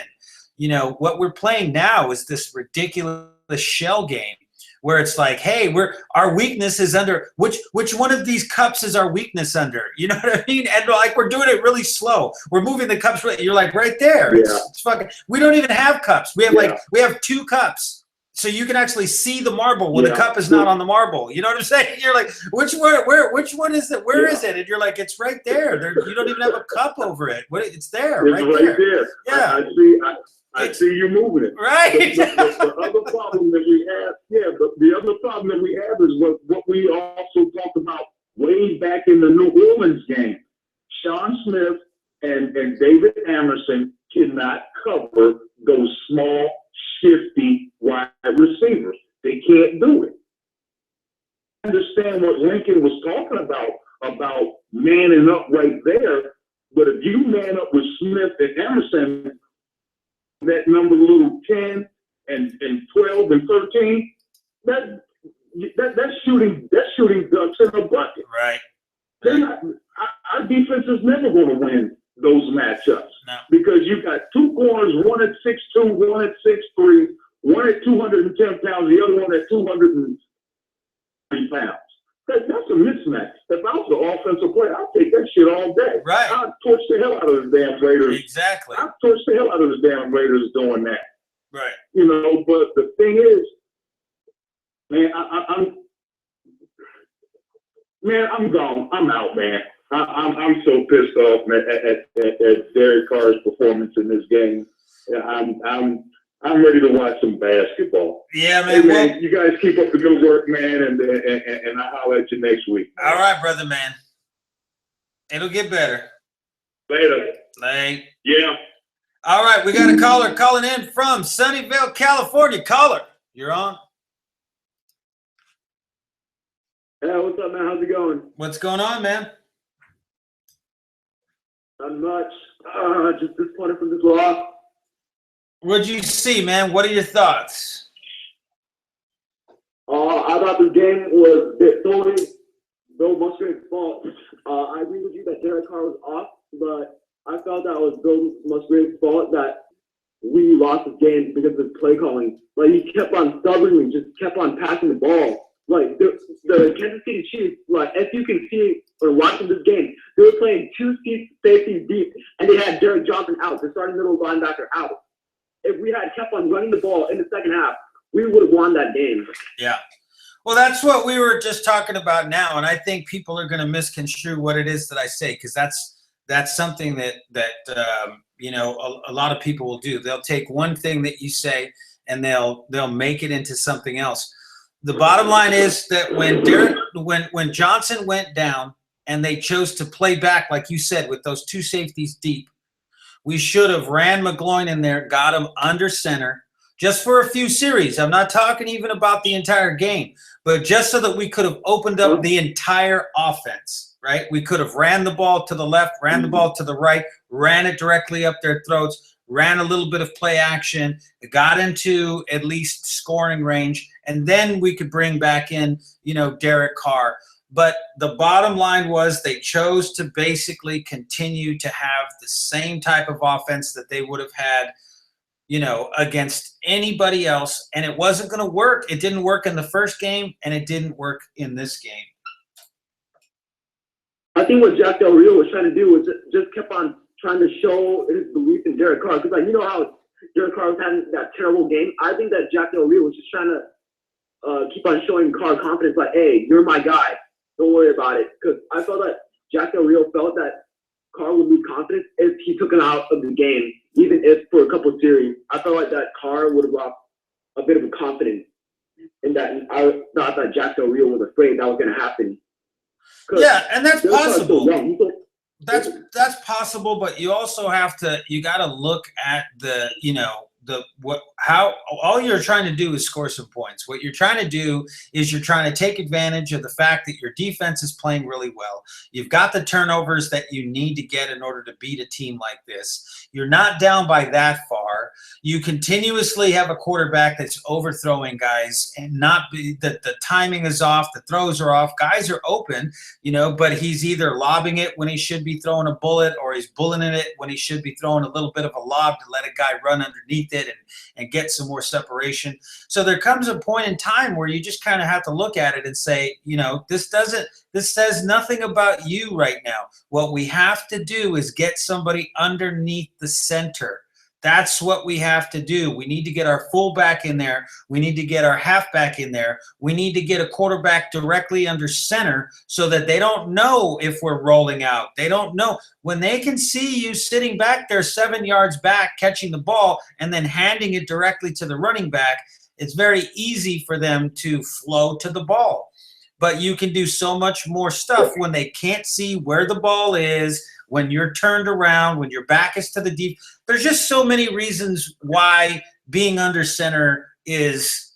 What we're playing now is this ridiculous shell game where it's like, hey, our weakness is under which one of these cups is our weakness under? You know what I mean? And like we're doing it really slow. We're moving the cups. You're like right there. Yeah. It's fucking. We don't even have cups. We have we have 2 cups, so you can actually see the marble when the cup is not on the marble. You know what I'm saying? You're like, which one is it? Where is it? And you're like, it's right there. You don't even have a cup over it. It's there, It's right there. Yeah. I see you moving it. Right. The other problem that we have, the other problem that we have is what we also talked about way back in the New Orleans game. Sean Smith and David Amerson cannot cover those small, shifty wide receivers. They can't do it. I understand what Lincoln was talking about manning up right there, but if you man up with Smith and Emerson, that number little 10 and 12 and 13, that's shooting ducks in a bucket. Right. Our defense is never going to win those matchups. No. Because you've got 2 corners, one at 6'2", one at 6'3", one at 210 pounds, the other one at 230 pounds. That's a mismatch. If I was the offensive player, I'd take that shit all day. Right. I'd torch the hell out of the damn Raiders. Exactly. I'd torch the hell out of the damn Raiders doing that. Right. But the thing is, man, I'm gone. I'm out, man. I'm so pissed off, man, at Derek Carr's performance in this game. I'm ready to watch some basketball. Yeah, man. Hey, man, you guys keep up the good work, man, and I'll holler at you next week. All right, brother, man. It'll get better. Later. Late. Yeah. All right, we got a caller calling in from Sunnyvale, California. Caller, you're on. Hey, what's up, man? How's it going? What's going on, man? Not much. Just disappointed from this loss. What'd you see, man? What are your thoughts? I thought this game was solely Bill Musgrave's fault. I agree with you that Derek Carr was off, but I felt that was Bill Musgrave's fault that we lost this game because of play calling. Like, he kept on stubbornly, just kept on passing the ball. Like, the Kansas City Chiefs, like, as you can see when watching this game, they were playing 2 safeties deep, and they had Derek Johnson out, the starting middle linebacker out. If we had kept on running the ball in the second half, we would have won that game. Yeah. Well, that's what we were just talking about now, and I think people are going to misconstrue what it is that I say, because that's something that a lot of people will do. They'll take one thing that you say and they'll make it into something else. The bottom line is that when Johnson went down and they chose to play back, like you said, with those 2 safeties deep, we should have ran McGloin in there, got him under center, just for a few series. I'm not talking even about the entire game, but just so that we could have opened up the entire offense, right? We could have ran the ball to the left, ran the ball to the right, ran it directly up their throats, ran a little bit of play action, got into at least scoring range, and then we could bring back in, Derek Carr. But the bottom line was they chose to basically continue to have the same type of offense that they would have had, against anybody else. And it wasn't going to work. It didn't work in the first game, and it didn't work in this game. I think what Jack Del Rio was trying to do was just kept on trying to show his belief in Derek Carr. Because, how Derek Carr was having that terrible game? I think that Jack Del Rio was just trying to keep on showing Carr confidence, like, hey, you're my guy. Don't worry about it. Because I felt that Jack Del Rio felt that Carr would lose confidence if he took him out of the game, even if for a couple of series. I felt like that Carr would have lost a bit of confidence in that. And I thought that Jack Del Rio was afraid that was going to happen. Yeah, and that's possible. So that's possible, but you also have to, you got to look at the all you're trying to do is score some points. What you're trying to do is you're trying to take advantage of the fact that your defense is playing really well. You've got the turnovers that you need to get in order to beat a team like this. You're not down by that far. You continuously have a quarterback that's overthrowing guys and the timing is off, the throws are off, guys are open, but he's either lobbing it when he should be throwing a bullet, or he's bulleting it when he should be throwing a little bit of a lob to let a guy run underneath it and get some more separation. So there comes a point in time where you just kind of have to look at it and say, this says nothing about you right now. What we have to do is get somebody underneath the center. That's what we have to do. We need to get our fullback in there. We need to get our halfback in there. We need to get a quarterback directly under center so that they don't know if we're rolling out. They don't know. When they can see you sitting back there 7 yards back, catching the ball, and then handing it directly to the running back, it's very easy for them to flow to the ball. But you can do so much more stuff when they can't see where the ball is, when you're turned around, when your back is to the deep. There's just so many reasons why being under center is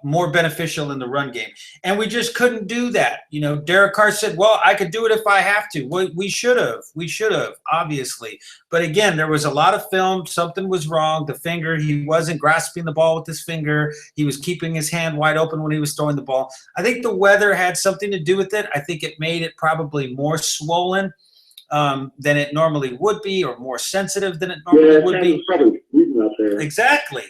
more beneficial in the run game. And we just couldn't do that. Derek Carr said, well, I could do it if I have to. Well, we should have, obviously. But again, there was a lot of film. Something was wrong. The finger, he wasn't grasping the ball with his finger. He was keeping his hand wide open when he was throwing the ball. I think the weather had something to do with it. I think it made it probably more swollen than it normally would be, or more sensitive than it normally would be. Probably freezing out there. Exactly.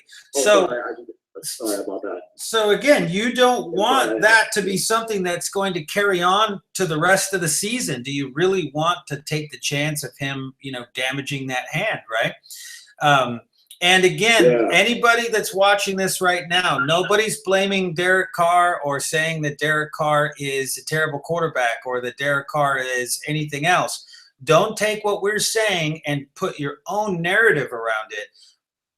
Sorry about that. So again, you don't want that to be something that's going to carry on to the rest of the season. Do you really want to take the chance of him, damaging that hand, right? And again, anybody that's watching this right now, nobody's blaming Derek Carr or saying that Derek Carr is a terrible quarterback or that Derek Carr is anything else. Don't take what we're saying and put your own narrative around it.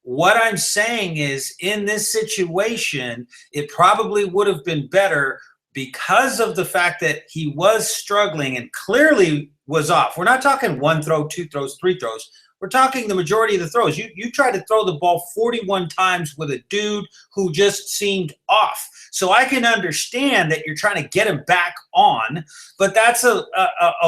What I'm saying is, in this situation, it probably would have been better because of the fact that he was struggling and clearly was off. We're not talking one throw, two throws, three throws. We're talking the majority of the throws. You tried to throw the ball 41 times with a dude who just seemed off. So I can understand that you're trying to get him back on, but that's a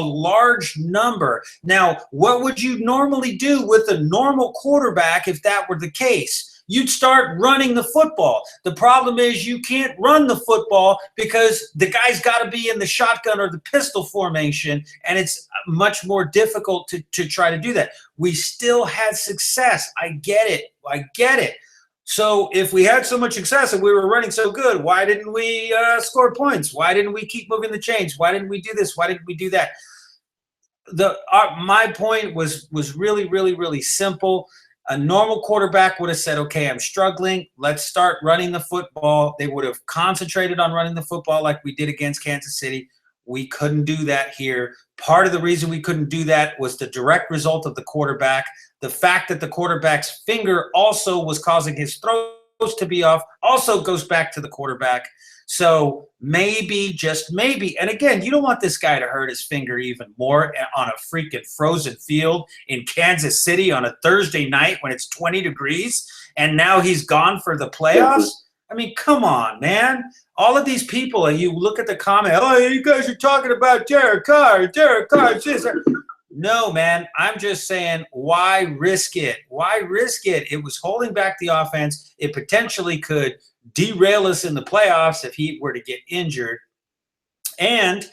large number. Now, what would you normally do with a normal quarterback if that were the case? You'd start running the football. The problem is you can't run the football because the guy's got to be in the shotgun or the pistol formation, and it's much more difficult to try to do that. We still had success. I get it. So if we had so much success and we were running so good, why didn't we score points? Why didn't we keep moving the chains? Why didn't we do this? Why didn't we do that? My point was really, really, really simple. A normal quarterback would have said, okay, I'm struggling. Let's start running the football. They would have concentrated on running the football like we did against Kansas City. We couldn't do that here. Part of the reason we couldn't do that was the direct result of the quarterback. The fact that the quarterback's finger also was causing his throws to be off also goes back to the quarterback. So maybe, just maybe, and again, you don't want this guy to hurt his finger even more on a freaking frozen field in Kansas City on a Thursday night when it's 20 degrees, and now he's gone for the playoffs. I mean, come on, man. All of these people, you look at the comment, oh, you guys are talking about Derek Carr, No, man, I'm just saying, why risk it? Why risk it? It was holding back the offense. It potentially could derail us in the playoffs if he were to get injured. And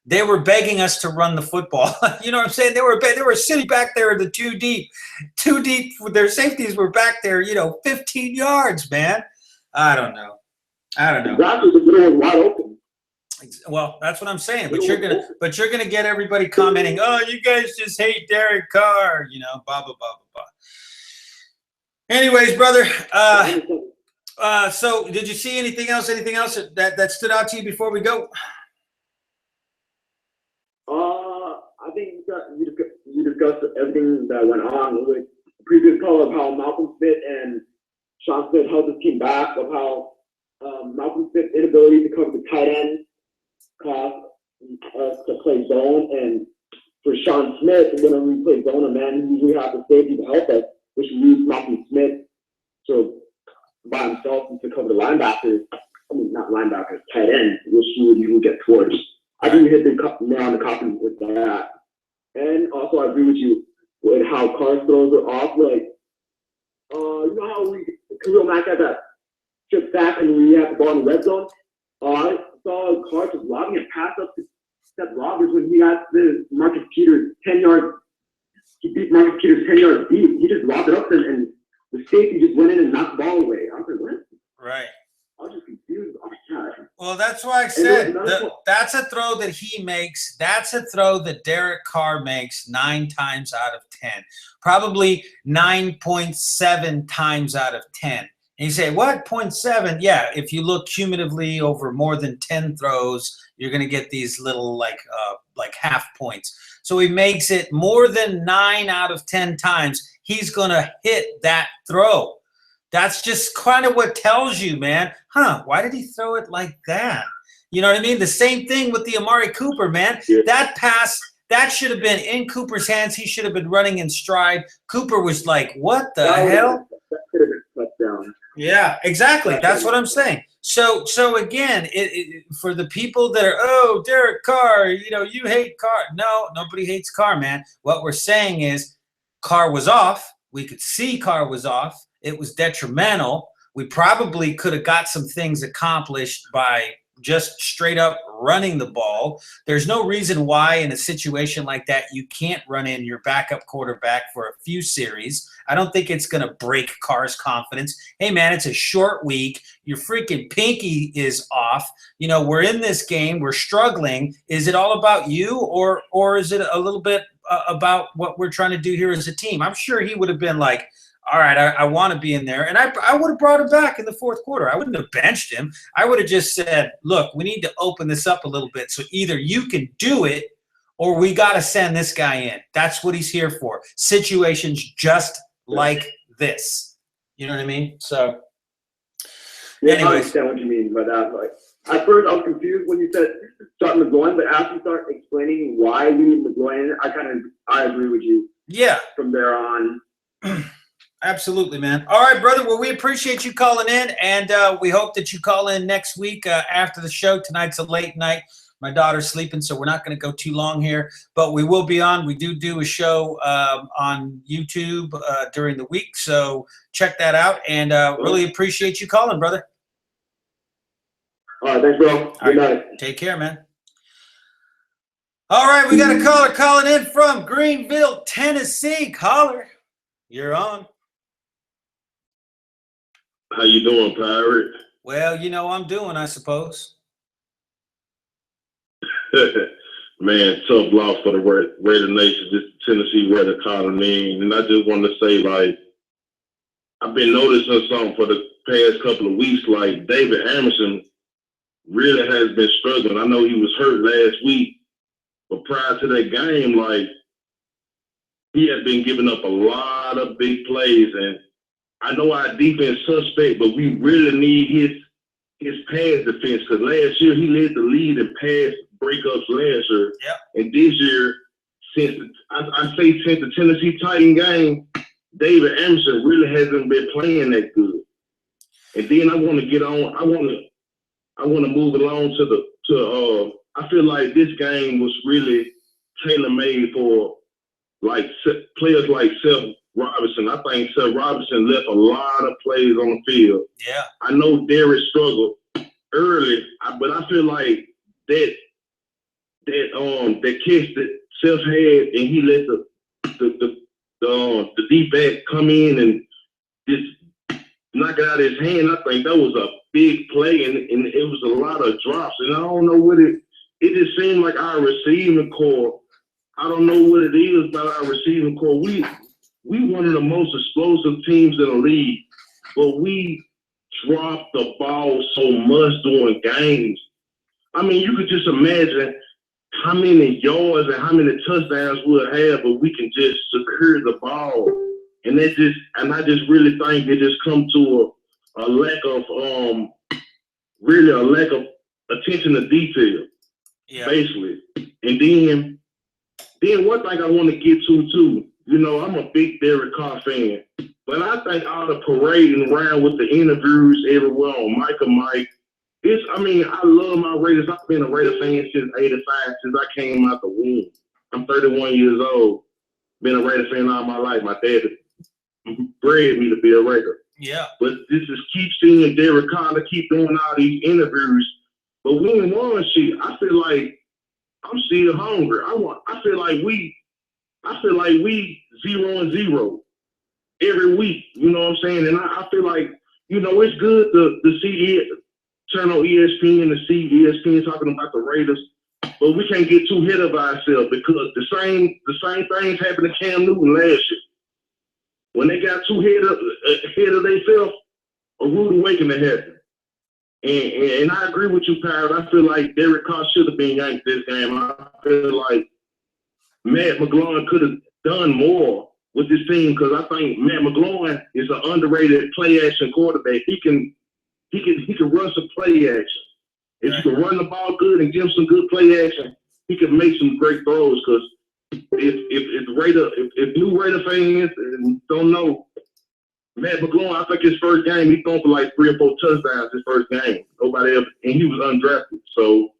they were begging us to run the football. You know what I'm saying? They were sitting back there in the too deep. Their safeties were back there, 15 yards, man. I don't know. Exactly, the middle was wide open. Well, that's what I'm saying. But you're gonna get everybody commenting, "Oh, you guys just hate Derek Carr," blah blah blah blah blah. Anyways, brother. So did you see anything else that stood out to you before we go? I think you discussed everything that went on with the previous call of how Malcolm Smith and Sean Smith held this team back, of how Malcolm Smith's inability to cover the tight end caused us to play zone, and for Sean Smith, when we play zone, a man who usually has the safety to help us, which leaves Malcolm Smith the linebackers, I mean, not linebackers, tight ends, which you would usually get towards. I think we hit the nail on the coffin with that. And also, I agree with you with how Carr's throws are off. Like, you know how Khalil Mack had that trip back and we had the ball in the red zone? I saw Carr just lobbing a pass up to Seth Roberts when he got the Marcus Peters 10-yard. He beat Marcus Peters 10 yards deep. He just lobbed it up and the safety just went in and knocked the ball away. I was like, what? Right. I was just confused. Oh, my God. Well, that's why I said that's a throw that he makes. That's a throw that Derek Carr makes 9 times out of 10, probably 9.7 times out of 10. And you say, what, 0.7? Yeah, if you look cumulatively over more than 10 throws, you're going to get these little like half points. So he makes it more than 9 out of 10 times. He's going to hit that throw. That's just kind of what tells you, man, why did he throw it like that? You know what I mean? The same thing with the Amari Cooper, man. Yeah. That pass, that should have been in Cooper's hands. He should have been running in stride. Cooper was like, what the hell? That could have been touchdown. Yeah, exactly. That's what I'm saying. So again, for the people that are, oh, Derek Carr, you know, you hate Carr. No, nobody hates Carr, man. What we're saying is Carr was off. We could see Carr was off. It was detrimental. We probably could have got some things accomplished by just straight up running the ball. There's no reason why in a situation like that you can't run in your backup quarterback for a few series. I don't think it's going to break Carr's confidence. Hey, man, it's a short week. Your freaking pinky is off. You know, we're in this game. We're struggling. Is it all about you or is it a little bit about what we're trying to do here as a team? I'm sure he would have been like, all right, I want to be in there. And I would have brought him back in the fourth quarter. I wouldn't have benched him. I would have just said, look, we need to open this up a little bit. So either you can do it or we got to send this guy in. That's what he's here for. Situations just like this. You know what I mean? So, yeah, anyways. I understand what you mean by that. Like, at first, I was confused when you said start McGloin, but after you start explaining why we need McGloin, I agree with you. Yeah. From there on. Absolutely, man. All right, brother. Well, we appreciate you calling in, and we hope that you call in next week after the show. Tonight's a late night. My daughter's sleeping, so we're not going to go too long here, but we will be on. We do a show on YouTube during the week, so check that out, and really appreciate you calling, brother. All right, thanks, bro. Good night. Take care, man. All right, we got a caller calling in from Greenville, Tennessee. Caller, you're on. How you doing, Pirate? Well, you know I'm doing, I suppose. Man, tough loss for the Raider Nation, this Tennessee Raider colony. And I just want to say, like, I've been noticing something for the past couple of weeks. Like, David Anderson really has been struggling. I know he was hurt last week, but prior to that game, like, he had been giving up a lot of big plays. And I know our defense suspect, but we really need his pass defense, because last year he led the lead in pass breakups last year. Yep. And this year, since the Tennessee Titan game, David Anderson really hasn't been playing that good. And then I want to get on. I want to move along to I feel like this game was really tailor-made for like players like Seth Robinson. I think Seth Robinson left a lot of plays on the field. Yeah. I know Derek struggled early, but I feel like that catch that Seth had, and he let the deep back come in and just knock it out of his hand. I think that was a big play, and it was a lot of drops. And I don't know what it just seemed like our receiving core. I don't know what it is about our receiving core. We one of the most explosive teams in the league, but we drop the ball so much during games. I mean, you could just imagine how many yards and how many touchdowns we'll have, but we can just secure the ball. And I just really think it just comes to a lack of attention to detail. Yeah. Basically. And then one thing I want to get to too, you know, I'm a big Derek Carr fan, But I think all the parading around with the interviews everywhere on Mike, I love my Raiders. I've been a Raider fan since '85, since I came out the womb. I'm 31 years old. Been a Raider fan all my life. My dad bred me to be a Raider. Yeah. But this is keep seeing Derek Carter keep doing all these interviews. But we ain't won shit. I feel like I'm still hungry. I feel like we 0-0 every week. You know what I'm saying? And I feel like, it's good to see it, turn on ESPN and see ESPN talking about the Raiders. But we can't get too ahead of ourselves because the same things happened to Cam Newton last year. When they got too ahead of themselves, a rude awakening happened. And I agree with you, Pirate. I feel like Derek Carr should have been yanked this game. I feel like Matt McGloin could have done more with this team because I think Matt McGloin is an underrated play action quarterback. He can run some play action. If you can run the ball good and give him some good play action, he can make some great throws. Because if new Raider fans don't know, Matt McGloin, I think his first game, he thrown for like 3 or 4 touchdowns his first game. Nobody ever, and he was undrafted. So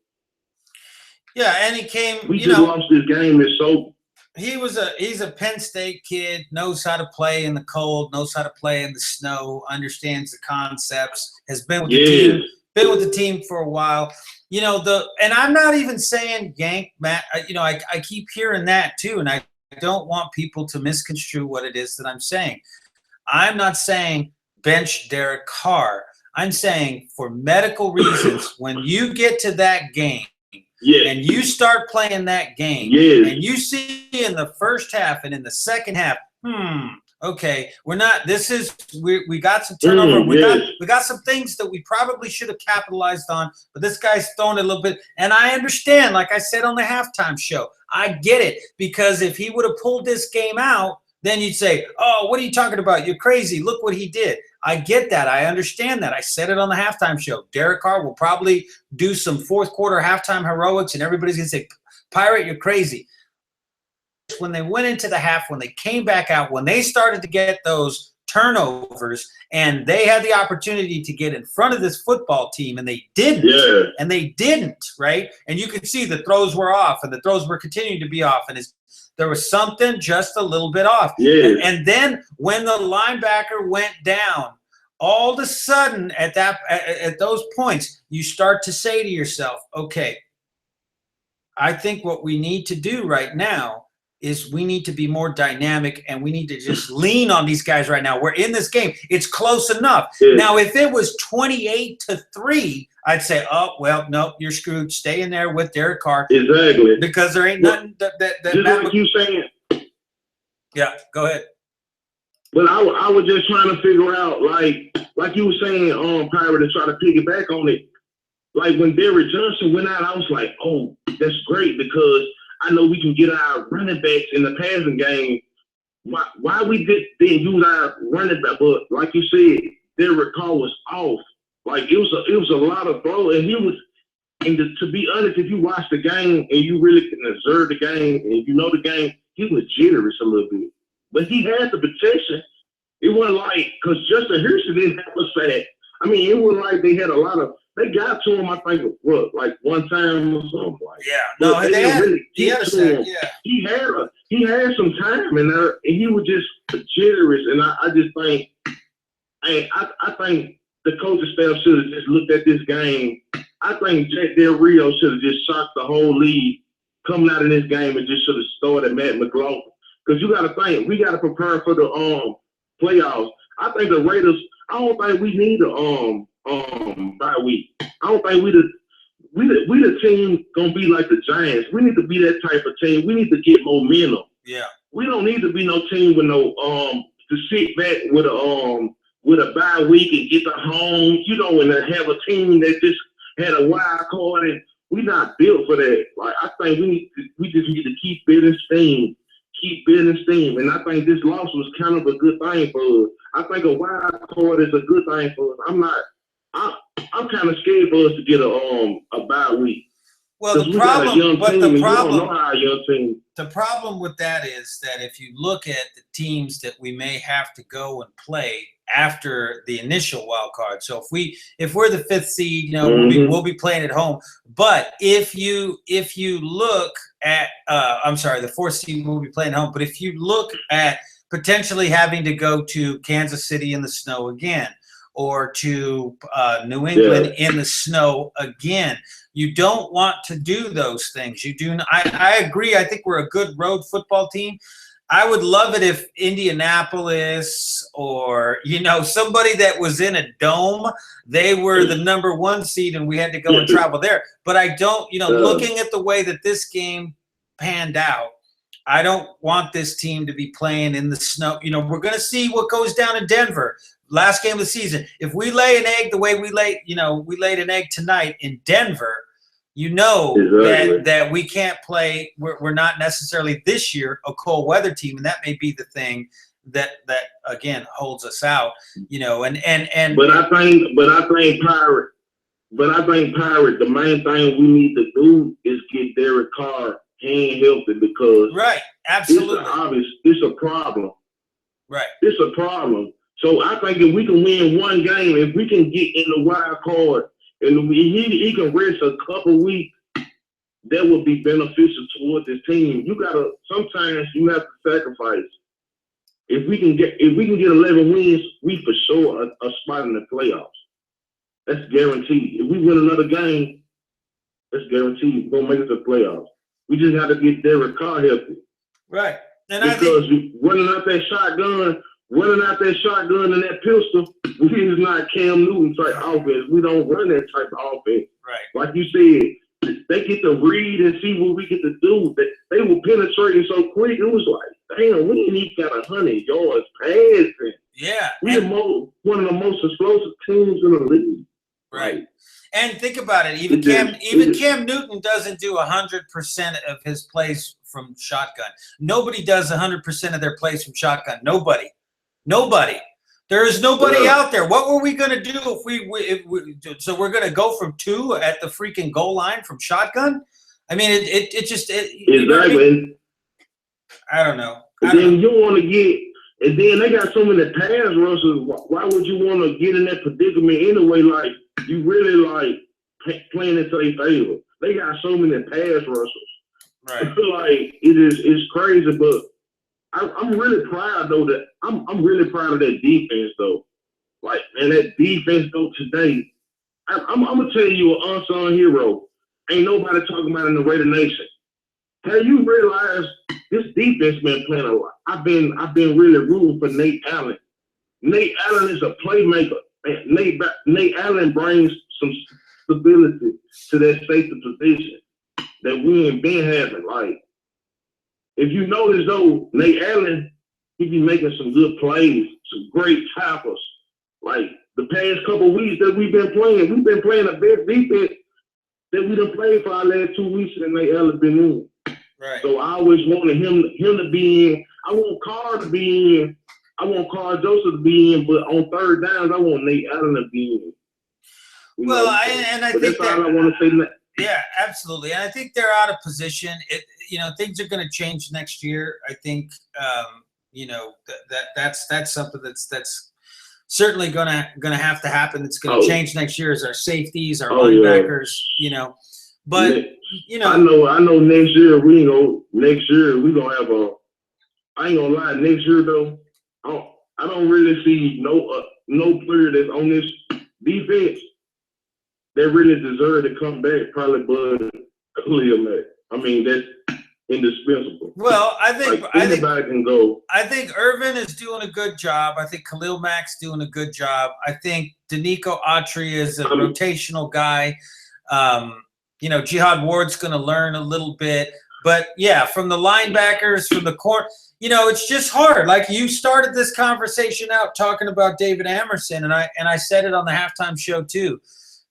yeah, and he came. We just lost this game. It's so. He's a Penn State kid, knows how to play in the cold, knows how to play in the snow, understands the concepts, has been with the team for a while. And I'm not even saying yank Matt. I keep hearing that too, and I don't want people to misconstrue what it is that I'm saying. I'm not saying bench Derek Carr. I'm saying for medical reasons, when you get to that game, and you start playing that game, and you see in the first half and in the second half, okay, we got some turnover. We got some things that we probably should have capitalized on, but this guy's throwing it a little bit. And I understand, like I said on the halftime show, I get it, because if he would have pulled this game out, then you'd say, oh, what are you talking about? You're crazy. Look what he did. I get that. I understand that. I said it on the halftime show. Derek Carr will probably do some fourth quarter halftime heroics, and everybody's going to say, Pirate, you're crazy. When they went into the half, when they came back out, when they started to get those turnovers, and they had the opportunity to get in front of this football team, and they didn't. Yeah. And they didn't, right? And you could see the throws were off, and the throws were continuing to be off, and there was something just a little bit off. Yeah. And then when the linebacker went down, all of a sudden at those points, you start to say to yourself, okay, I think what we need to do right now is we need to be more dynamic, and we need to just lean on these guys right now. We're in this game. It's close enough. Yeah. Now, if it was 28-3, I'd say, oh, well, no, you're screwed. Stay in there with Derek Carr. Exactly. Because there ain't nothing that just like you saying. Yeah, go ahead. But I was just trying to figure out, like you were saying, Pirate, to try to piggyback on it. Like when Derrick Johnson went out, I was like, oh, that's great, because I know we can get our running backs in the passing game. Why we didn't use our running back? But like you said, Derek Carr was off. Like it was a lot of throw, and he was. And to be honest, if you watch the game and you really can observe the game and you know the game, he was jittery a little bit. But he had the protection. It wasn't like, because Justin Houston didn't have a sack. I mean, it wasn't like they had a lot of. They got to him, I think, like one time or something. Like, yeah, no, he had a sack. Yeah, he had some time in there, and he was just jittery. And I just think, I think the coaching staff should have just looked at this game. I think Jack Del Rio should have just shocked the whole league coming out of this game and just should have started Matt McGloin. Because you got to think, we got to prepare for the playoffs. I think the Raiders. I don't think we need a bye week. I don't think we the team gonna be like the Giants. We need to be that type of team. We need to get momentum. Yeah. We don't need to be no team with no to sit back with a bye week and get the home, and have a team that just had a wild card, and we're not built for that. Like I think we just need to keep building steam. And I think this loss was kind of a good thing for us. I think a wild card is a good thing for us. I'm kind of scared for us to get a bye week. Well, Because the we got a problem, young but team, the and you don't problem, know how our young team. the problem with that is that if you look at the teams that we may have to go and play after the initial wild card, so if we're the 5th seed, you know, we'll be playing at home. But if you look at I'm sorry, the 4th seed will be playing at home. But if you look at potentially having to go to Kansas City in the snow again, or to New England in the snow again. You don't want to do those things. You do. I agree. I think we're a good road football team. I would love it if Indianapolis or, you know, somebody that was in a dome, they were the number 1 seed and we had to go and travel there. But I don't, you know, looking at the way that this game panned out, I don't want this team to be playing in the snow. You know, we're going to see what goes down in Denver. Last game of the season. If we lay an egg the way we laid an egg tonight in Denver, you know that we can't play. We're not necessarily this year a cold weather team, and that may be the thing that again holds us out. You know, and But I think Pirate. The main thing we need to do is get Derek Carr hand healthy, because absolutely, it's a problem. Right, it's a problem. So I think if we can win one game, if we can get in the wild card, and he can rest a couple weeks, that would be beneficial toward this team. Sometimes you have to sacrifice. If we can get 11 wins, we for sure a spot in the playoffs. That's guaranteed. If we win another game, that's guaranteed. We're gonna make it to the playoffs. We just have to get Derek Carr healthy. Right. And because running out that shotgun and that pistol, we is not Cam Newton type offense. We don't run that type of offense. Right. Like you said, they get to read and see what we get to do. They were penetrating so quick. It was like, damn, we ain't even got 100 yards passing. Yeah. We're one of the most explosive teams in the league. Right. And think about it. Even Cam Newton doesn't do 100% of his plays from shotgun. Nobody does 100% of their plays from shotgun. Nobody. There is nobody out there. What were we going to do if we so we're going to go from 2 at the freaking goal line from shotgun? I mean, it just exactly. You know what I mean? I don't know. You want to get. And then they got so many pass rushers. Why would you want to get in that predicament anyway? Like, you really like playing into their favor. They got so many pass rushers. Right. Like, it's crazy, but I'm really proud though that I'm really proud of that defense though. Like, and that defense though today, I'm gonna tell you an unsung hero. Ain't nobody talking about in the Raider Nation. Have you realized this defense been playing a lot? I've been really rooting for Nate Allen. Nate Allen is a playmaker. Nate Allen brings some stability to that safety position that we ain't been having. Like, if you notice though, Nate Allen, he be making some good plays, some great tackles. Like, the past couple weeks that we've been playing the best defense that we done played for our last 2 weeks, and Nate Allen been in. Right. So I always wanted him to be in. I want Carr to be in. I want Carr Joseph to be in, but on third downs, I want Nate Allen to be in. I think that's all I want to say. Yeah, absolutely. And I think they're out of position. Things are going to change next year. I think, that's something that's certainly going to have to happen. It's going to change next year as our safeties, our linebackers, But I know next year we gonna have a. I ain't gonna lie, next year though, I don't really see no player that's on this defense that really deserve to come back. Probably Bud Khalil Mack. I mean, that's indispensable. Well, I think anybody can go. I think Irvin is doing a good job. I think Khalil Mack's doing a good job. I think Danico Autry is a rotational guy. Jihad Ward's going to learn a little bit. But, yeah, from the linebackers, from the court, it's just hard. Like, you started this conversation out talking about David Amerson, and I said it on the halftime show too.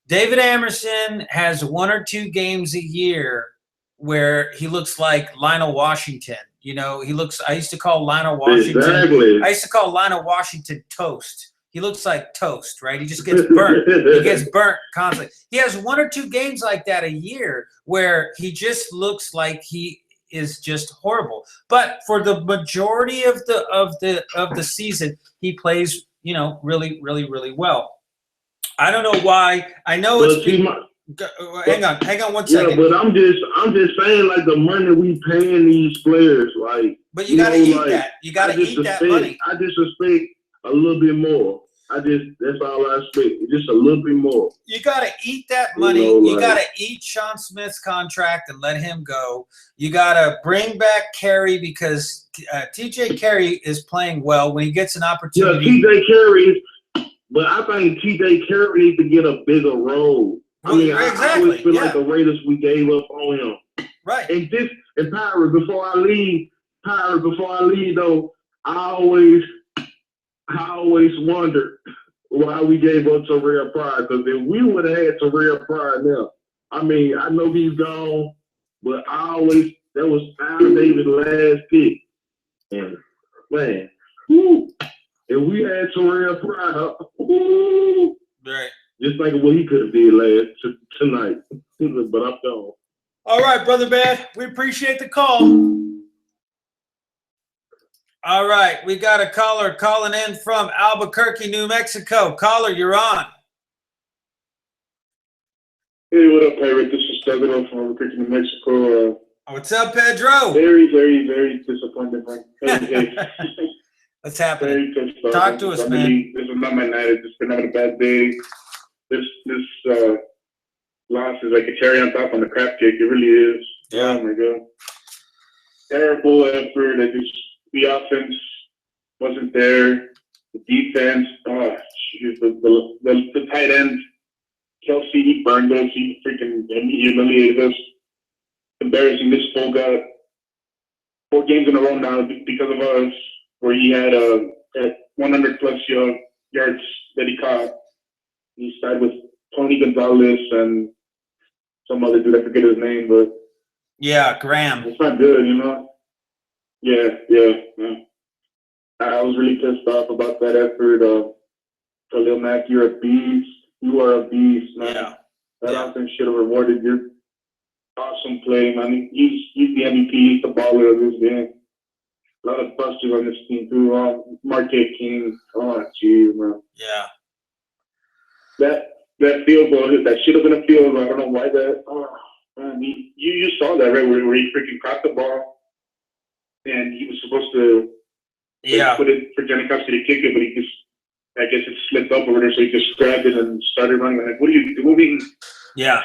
David Amerson has 1 or 2 games a year where he looks like Lionel Washington. I used to call Lionel Washington. Exactly. I used to call Lionel Washington toast. he looks like toast, right? He just gets burnt. He gets burnt constantly. He has 1 or 2 games like that a year where he just looks like he is just horrible. But for the majority of the season, he plays, really, really, really well. I don't know why. I know it's hang on 1 second. Yeah, but I'm just saying, like, the money we paying these players, like. But you got to eat that. You got to eat that money. I just expect a little bit more. That's all I expect. Just a little bit more. You got to eat that money. You got to eat Sean Smith's contract and let him go. You got to bring back Carey because TJ Carey is playing well when he gets an opportunity. Yeah, TJ Carey, but I think TJ Carey needs to get a bigger role. I mean, exactly. I always feel like the Raiders, we gave up on him. Right. And Pyra, before I leave though, I always wondered why we gave up Terrell Pryor. Because if we would have had Terrell Pryor now, I mean, I know he's gone, but that was Al Davis' last pick. And man, if we had Terrell Pryor, right. Just think of what he could have did tonight. But I'm gone. All right, Brother Bad. We appreciate the call. All right, we got a caller calling in from Albuquerque, New Mexico. Caller, you're on. Hey, what up, Pirate? This is Pedro from Albuquerque, New Mexico. What's up, Pedro? Very, very, very disappointed, man. Hey. What's happening? Very pissed off. Talk to us, man. This is not my night. I've just been having a bad day. This loss is like a cherry on top on the crap cake. It really is. Yeah. Oh my god. Terrible effort. The offense wasn't there. The defense. Oh, geez, the tight end, Kelsey, he burned us. He freaking humiliated us. Embarrassing. This fool got 4 games in a row now because of us, where he had 100 plus yards that he caught. He started with Tony Gonzalez and some other dude, I forget his name, but yeah, Graham. It's not good, Yeah. I was really pissed off about that effort. Khalil Mack, you're a beast. You are a beast, man. Yeah. That offense should have rewarded your awesome play, man. He's the MVP. He's the baller of this game. A lot of busters on this team too. Marquette King. Oh, geez, man. Yeah. That field goal, that should have been a field goal. I don't know why that. Oh, man, you saw that, right? Where he freaking caught the ball, and he was supposed to put it for Janikowski to kick it, but he just, I guess it slipped up over there, so he just grabbed it and started running. I'm like, what are you doing? Yeah.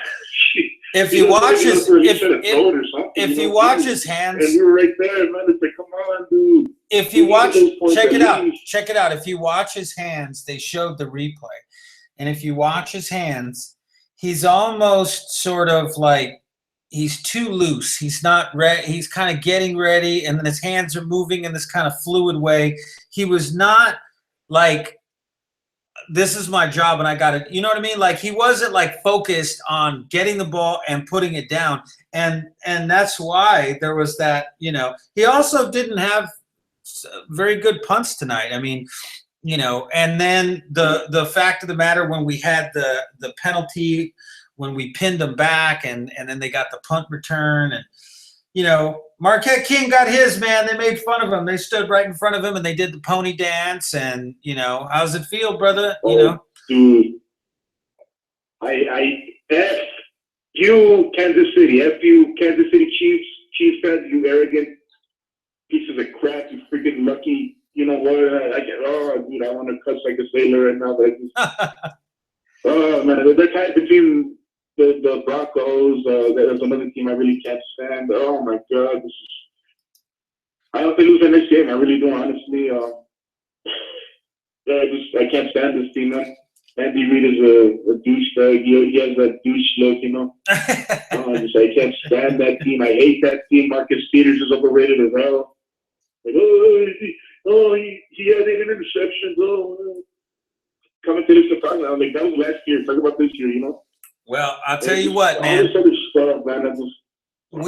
If you watch his, if you watch his hands, and you were right there, man. It's like, come on, dude. If you watch, check it out. If you watch his hands, they showed the replay. And if you watch his hands, he's almost sort of like he's too loose. He's not ready. He's kind of getting ready, and then his hands are moving in this kind of fluid way. He was not like, this is my job and I got it. You know what I mean? Like, he wasn't like focused on getting the ball and putting it down. And that's why there was that, he also didn't have very good punts tonight. I mean, and then the fact of the matter, when we had the penalty, when we pinned them back and then they got the punt return, and, Marquette King got his, man. They made fun of him. They stood right in front of him and they did the pony dance. And, how's it feel, brother? Dude, I F you, Kansas City. F you, Kansas City Chiefs fans, you arrogant pieces of crap, you freaking lucky. You know what? Dude, I want to cuss like a sailor right now. Man, they're tied between the Broncos. There's another team I really can't stand. Oh my God, I hope they lose the next game. I really do, honestly. I can't stand this team, man. Andy Reid is a douchebag. He has that douche look, I can't stand that team. I hate that team. Marcus Peters is overrated as hell. Like, he had 8 interceptions. Coming to this surprise. I'm like, that was last year. Talk about this year, Well, I'll tell you what, man. All this other stuff, man. all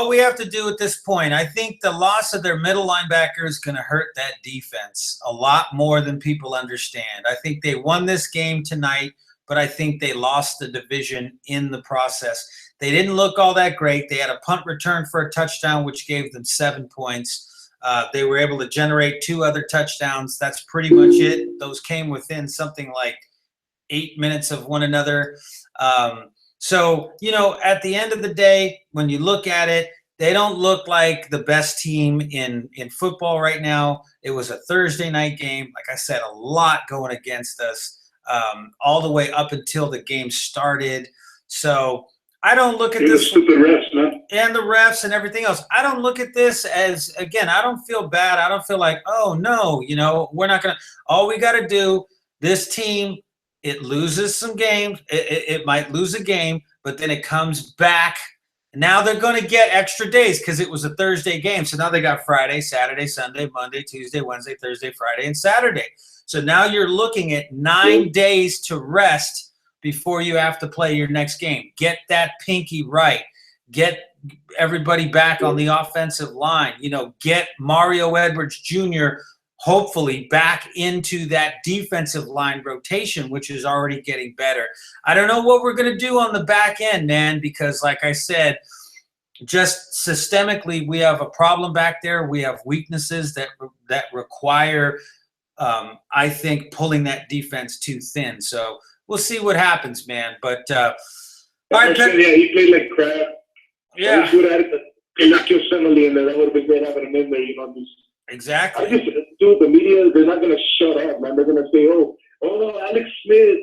we have to do at this point, I think the loss of their middle linebacker is going to hurt that defense a lot more than people understand. I think they won this game tonight, but I think they lost the division in the process. They didn't look all that great. They had a punt return for a touchdown, which gave them 7 points. They were able to generate 2 other touchdowns. That's pretty much it. Those came within something like 8 minutes of one another. So, at the end of the day, when you look at it, they don't look like the best team in football right now. It was a Thursday night game. Like I said, a lot going against us all the way up until the game started. So I don't look at this. Stupid refs, man. And the refs and everything else. I don't look at this as, again, I don't feel bad. I don't feel like, oh, no, we're not going to – all we got to do, this team – it loses some games. It might lose a game, but then it comes back. Now they're going to get extra days because it was a Thursday game. So now they got Friday, Saturday, Sunday, Monday, Tuesday, Wednesday, Thursday, Friday, and Saturday. So now you're looking at 9 days to rest before you have to play your next game. Get that pinky right. Get everybody back on the offensive line. Get Mario Edwards Jr. hopefully back into that defensive line rotation, which is already getting better. I don't know what we're going to do on the back end, man, because like I said, just systemically, we have a problem back there. We have weaknesses that require, I think, pulling that defense too thin. So we'll see what happens, man. But all right, yeah, he played like crap. Yeah. He's good at it. And not just Semele in there. That would have been great having him in there. Exactly. I just, dude, the media, they're not going to shut up, man. They're going to say, oh, Alex Smith,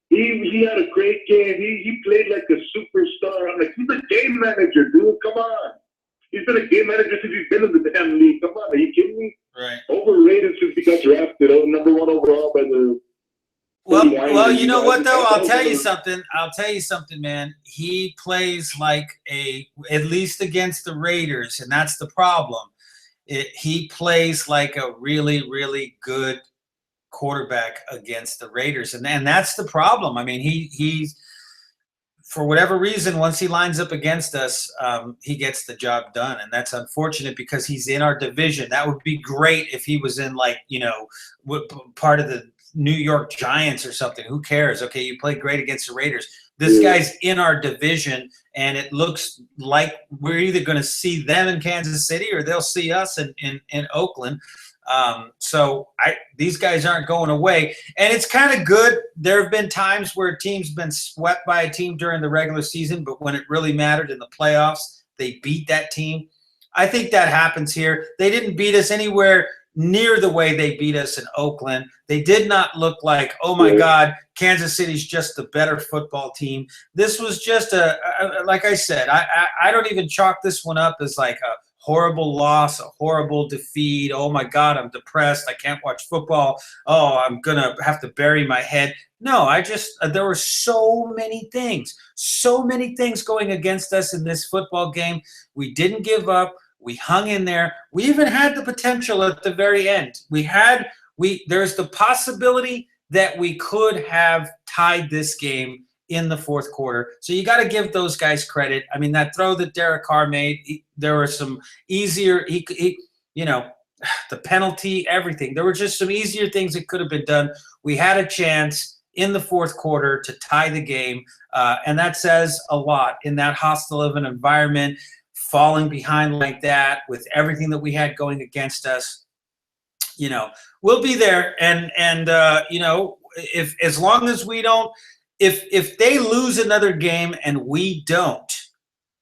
he had a great game. He played like a superstar. I'm like, he's a game manager, dude. Come on. He's been a game manager since he's been in the damn league. Come on. Are you kidding me? Right. Overrated since he got drafted. #1 overall by the. Well, you know what, though? I'll tell you something, man. He plays like at least against the Raiders, and that's the problem. He plays like a really, really good quarterback against the Raiders, and that's the problem. I mean, he's for whatever reason, once he lines up against us, he gets the job done, and that's unfortunate because he's in our division. That would be great if he was in part of the New York Giants or something. Who cares? Okay, you played great against the Raiders. This guy's in our division, and it looks like we're either going to see them in Kansas City or they'll see us in Oakland. So these guys aren't going away. And it's kind of good. There have been times where a team's been swept by a team during the regular season, but when it really mattered in the playoffs, they beat that team. I think that happens here. They didn't beat us anywhere near the way they beat us in Oakland. They did not look like, oh my God, Kansas City's just the better football team. This was just like I said, I don't even chalk this one up as like a horrible loss, a horrible defeat. Oh my God, I'm depressed. I can't watch football. Oh, I'm going to have to bury my head. No, there were so many things going against us in this football game. We didn't give up. We hung in there. We even had the potential at the very end. There's the possibility that we could have tied this game in the fourth quarter. So you got to give those guys credit. I mean, that throw that Derek Carr made, there were some easier, the penalty, everything. There were just some easier things that could have been done. We had a chance in the fourth quarter to tie the game, and that says a lot in that hostile of an environment. Falling behind like that with everything that we had going against us, we'll be there. And if as long as we don't, if they lose another game and we don't,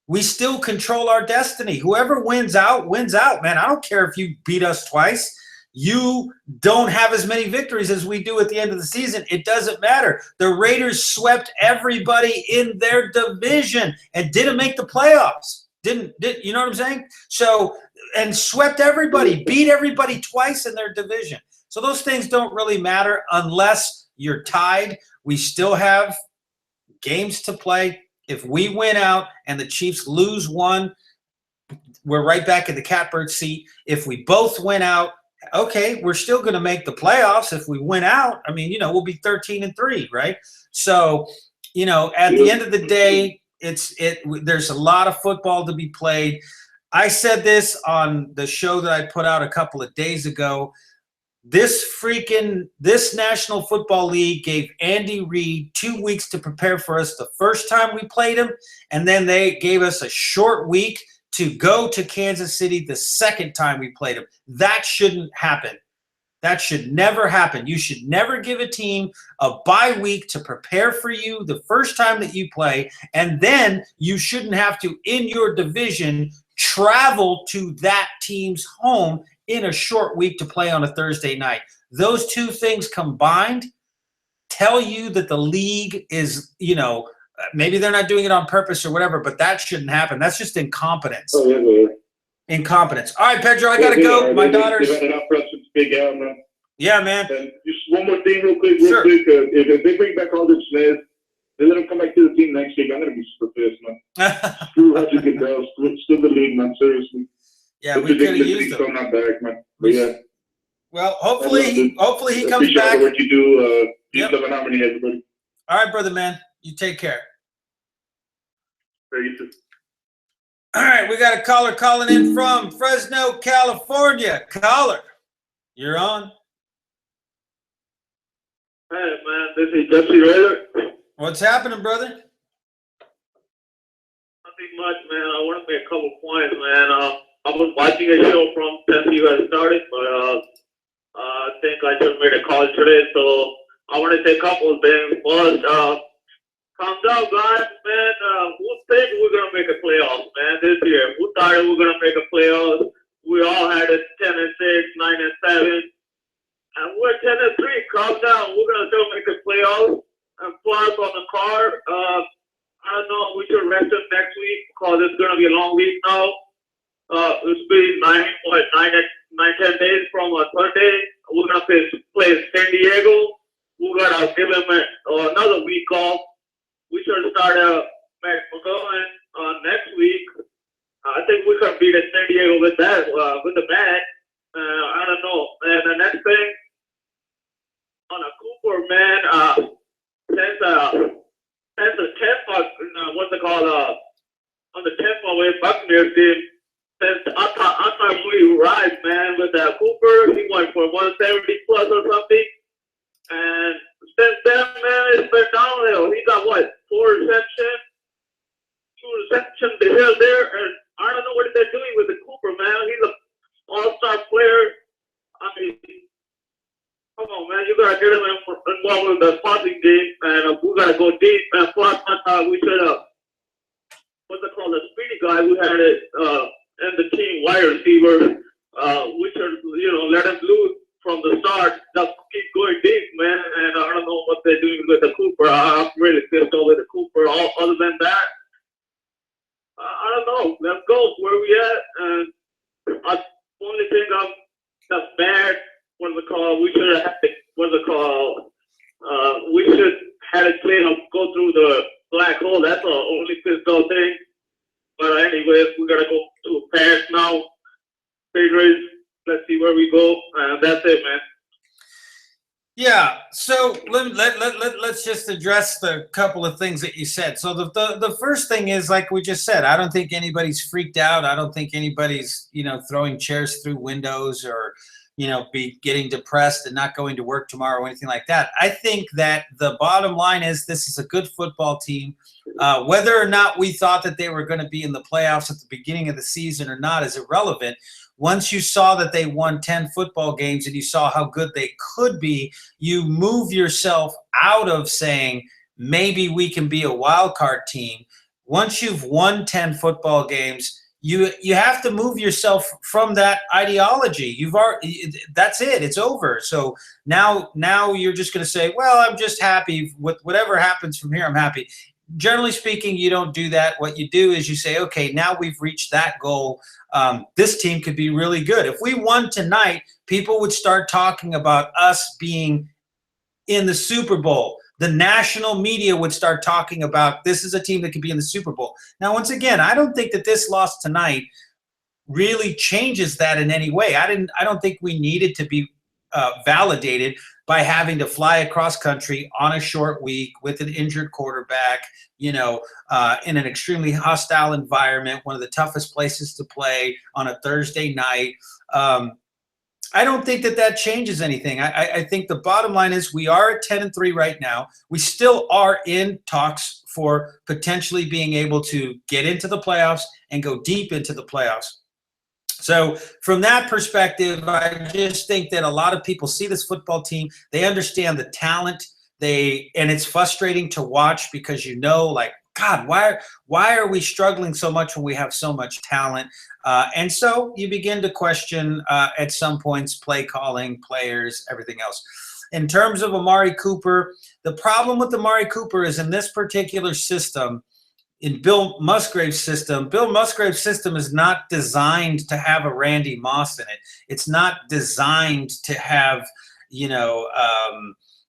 we still control our destiny. Whoever wins out, man. I don't care if you beat us twice. You don't have as many victories as we do at the end of the season. It doesn't matter. The Raiders swept everybody in their division and didn't make the playoffs. Didn't you know what I'm saying? So, and swept everybody, beat everybody twice in their division. So those things don't really matter unless you're tied. We still have games to play. If we win out and the Chiefs lose one, we're right back in the catbird seat. If we both win out, okay, we're still going to make the playoffs. If we win out, I mean, we'll be 13-3, right? So, at the end of the day, There's a lot of football to be played. I said this on the show that I put out a couple of days ago. This National Football League gave Andy Reid 2 weeks to prepare for us the first time we played him, and then they gave us a short week to go to Kansas City the second time we played him. That shouldn't happen. That should never happen. You should never give a team a bye week to prepare for you the first time that you play, and then you shouldn't have to, in your division, travel to that team's home in a short week to play on a Thursday night. Those two things combined tell you that the league is, maybe they're not doing it on purpose or whatever, but that shouldn't happen. That's just incompetence. Oh, yeah, man. Incompetence. All right, Pedro, I got to go. My daughter's. They've had enough for us to speak out, man. Yeah, man. And just one more thing real quick. Sure. If they bring back Alden Smith, they let him come back to the team next week, I'm going to be super pissed, man. Screw Roger Goodell. Still the league, man. Seriously. Yeah, we could have used him. I'm not back, man. But yeah. Well, hopefully he comes Appreciate back. what you do. Yep. You nominate everybody. All right, brother, man. You take care. You too. All right, we got a caller calling in from Fresno, California. Caller, you're on. Hey, man, this is Jesse Raider. What's happening, brother? Nothing much, man. I want to make a couple points, man. I was watching a show from since you guys started, but I think I just made a call today, so I want to say a couple of things. First, calm down, guys, man. Who think we're going to make a playoffs, man, this year? Who thought we were going to make a playoffs? We all had it 10-6, 9-7. And we're 10-3. Calm down. We're going to still make a playoffs. And plus, on the card, I don't know. We should rest them next week because it's going to be a long week now. It's been 10 days from Thursday. We're going to play San Diego. We're going to give them another week off. We should start Matt McGowan next week. I think we can beat San Diego with that, with the bat. I don't know. And the next thing, on a Cooper, man, since the Tampa, what's it called, on the Tampa Bay Buccaneers team, since I thought we rise, man, with Cooper. He went for 170 plus or something. And since then, man, it's been downhill. He got, 4 receptions? 2 receptions here, there. And I don't know what they're doing with the Cooper, man. He's an all-star player. I mean, come on, man. You got to get him involved with the passing game. And we got to go deep. And plus, I thought we should have, what's it called, the speedy guy. We had it in the team wide receiver. We should, let him loose from the start. Just keep going deep, man. And I don't know what they're doing with the Cooper. I'm really pissed off with the Cooper. Other than that, I don't know. Let's go where we at. And the only thing that's bad, what's it called? We should have had it, we should had it go through the black hole. That's the only pissed off thing. But anyways, we gotta go to a pass now. Patriots. Let's see where we go. That's it, man. Yeah. So let's just address the couple of things that you said. So the first thing is, like we just said, I don't think anybody's freaked out. I don't think anybody's throwing chairs through windows or be getting depressed and not going to work tomorrow or anything like that. I think that the bottom line is this is a good football team. Whether or not we thought that they were going to be in the playoffs at the beginning of the season or not is irrelevant. Once you saw that they won 10 football games and you saw how good they could be, you move yourself out of saying maybe we can be a wild card team. Once you've won 10 football games, you have to move yourself from that ideology. That's it. It's over. So now you're just going to say, well, I'm just happy with whatever happens from here. I'm happy. Generally speaking, you don't do that. What you do is you say, okay, now we've reached that goal. This team could be really good. If we won tonight, people would start talking about us being in the Super Bowl. The national media would start talking about this is a team that could be in the Super Bowl. Now, once again, I don't think that this loss tonight really changes that in any way. I don't think we needed to be validated by having to fly across country on a short week with an injured quarterback, in an extremely hostile environment, one of the toughest places to play on a Thursday night. I don't think that changes anything. I think the bottom line is we are at 10-3 right now. We still are in talks for potentially being able to get into the playoffs and go deep into the playoffs. So from that perspective, I just think that a lot of people see this football team. They understand the talent. And it's frustrating to watch because like, God, why are we struggling so much when we have so much talent? And so you begin to question at some points play calling, players, everything else. In terms of Amari Cooper, the problem with Amari Cooper is in this particular system, in Bill Musgrave's system is not designed to have a Randy Moss in it. It's not designed to have,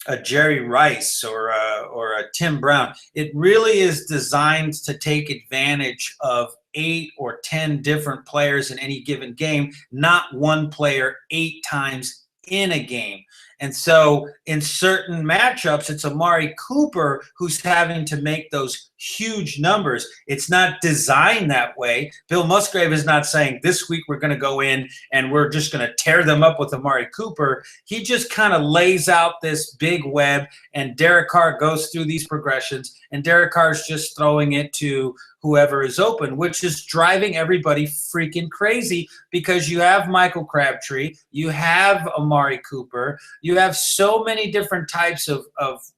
a Jerry Rice or a Tim Brown. It really is designed to take advantage of 8 or 10 different players in any given game, not one player 8 times in a game. And so in certain matchups, it's Amari Cooper who's having to make those huge numbers. It's not designed that way. Bill Musgrave is not saying this week we're going to go in and we're just going to tear them up with Amari Cooper. He just kind of lays out this big web, and Derek Carr goes through these progressions, and Derek Carr's just throwing it to whoever is open, which is driving everybody freaking crazy because you have Michael Crabtree, you have Amari Cooper, you have so many different types of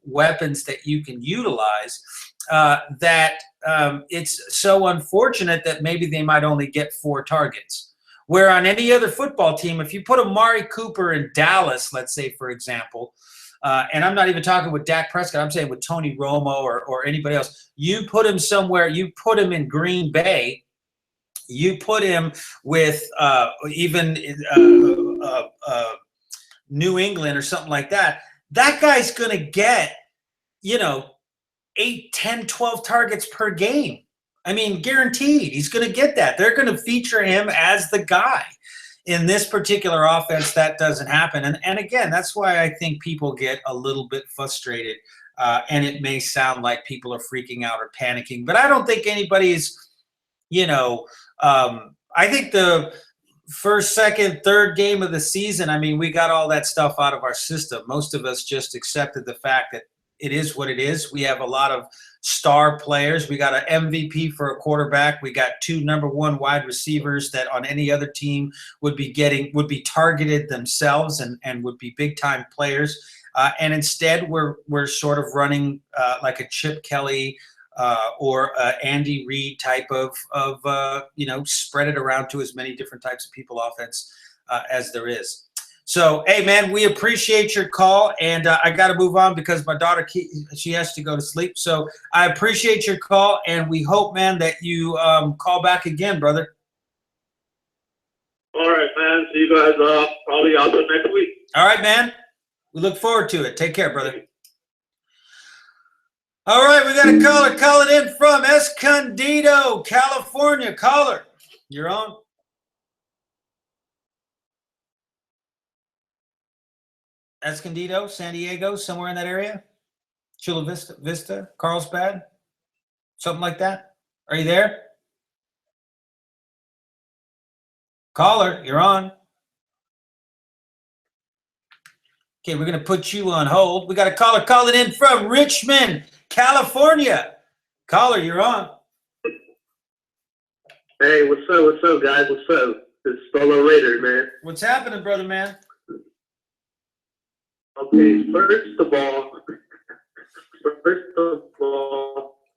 weapons that you can utilize that it's so unfortunate that maybe they might only get 4 targets. Where on any other football team, if you put Amari Cooper in Dallas, let's say, for example, and I'm not even talking with Dak Prescott, I'm saying with Tony Romo or anybody else, you put him somewhere, you put him in Green Bay, you put him with even New England or something like that, that guy's going to get, 8, 10, 12 targets per game. I mean, guaranteed. He's going to get that. They're going to feature him as the guy. In this particular offense, that doesn't happen. And again, that's why I think people get a little bit frustrated. And it may sound like people are freaking out or panicking, but I don't think anybody's, I think the first, second, third game of the season, I mean, we got all that stuff out of our system. Most of us just accepted the fact that it is what it is. We have a lot of star players. We got an MVP for a quarterback. We got 2 number 1 wide receivers that on any other team would be targeted themselves and would be big time players. And instead we're sort of running like a Chip Kelly or Andy Reid type of spread it around to as many different types of people offense as there is. So, hey, man, we appreciate your call, and I got to move on because my daughter, she has to go to sleep. So I appreciate your call, and we hope, man, that you call back again, brother. All right, man. See you guys probably out there next week. All right, man. We look forward to it. Take care, brother. All right, we got a caller calling in from Escondido, California. Caller, you're on. Escondido, San Diego, somewhere in that area? Chula Vista, Carlsbad, something like that? Are you there? Caller, you're on. Okay, we're going to put you on hold. We got a caller calling in from Richmond, California. Caller, you're on. Hey, what's up, guys? What's up? It's Solo Raider, man. What's happening, brother, man? Okay, first of all,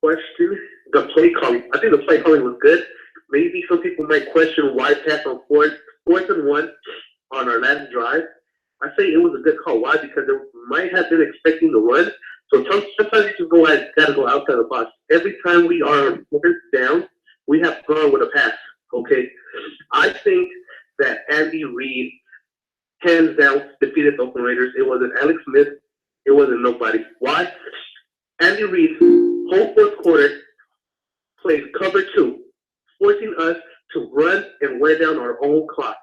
question the play calling. I think the play calling was good. Maybe some people might question why pass on fourth and 1 on our last drive. I say it was a good call. Why? Because they might have been expecting the run. So sometimes you just gotta go outside the box. Every time we are on 4th down, we have gone with a pass. Okay, I think that Andy Reid hands down defeated the Oakland Raiders. It wasn't Alex Smith. It wasn't nobody. Why? Andy Reid, whole 4th quarter, played cover 2, forcing us to run and wear down our own clock.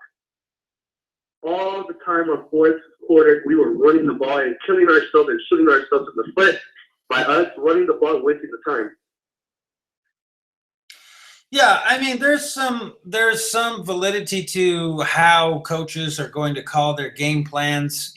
all the time on fourth quarter, we were running the ball and killing ourselves and shooting ourselves in the foot by us running the ball and wasting the time. Yeah, I mean, there's some validity to how coaches are going to call their game plans.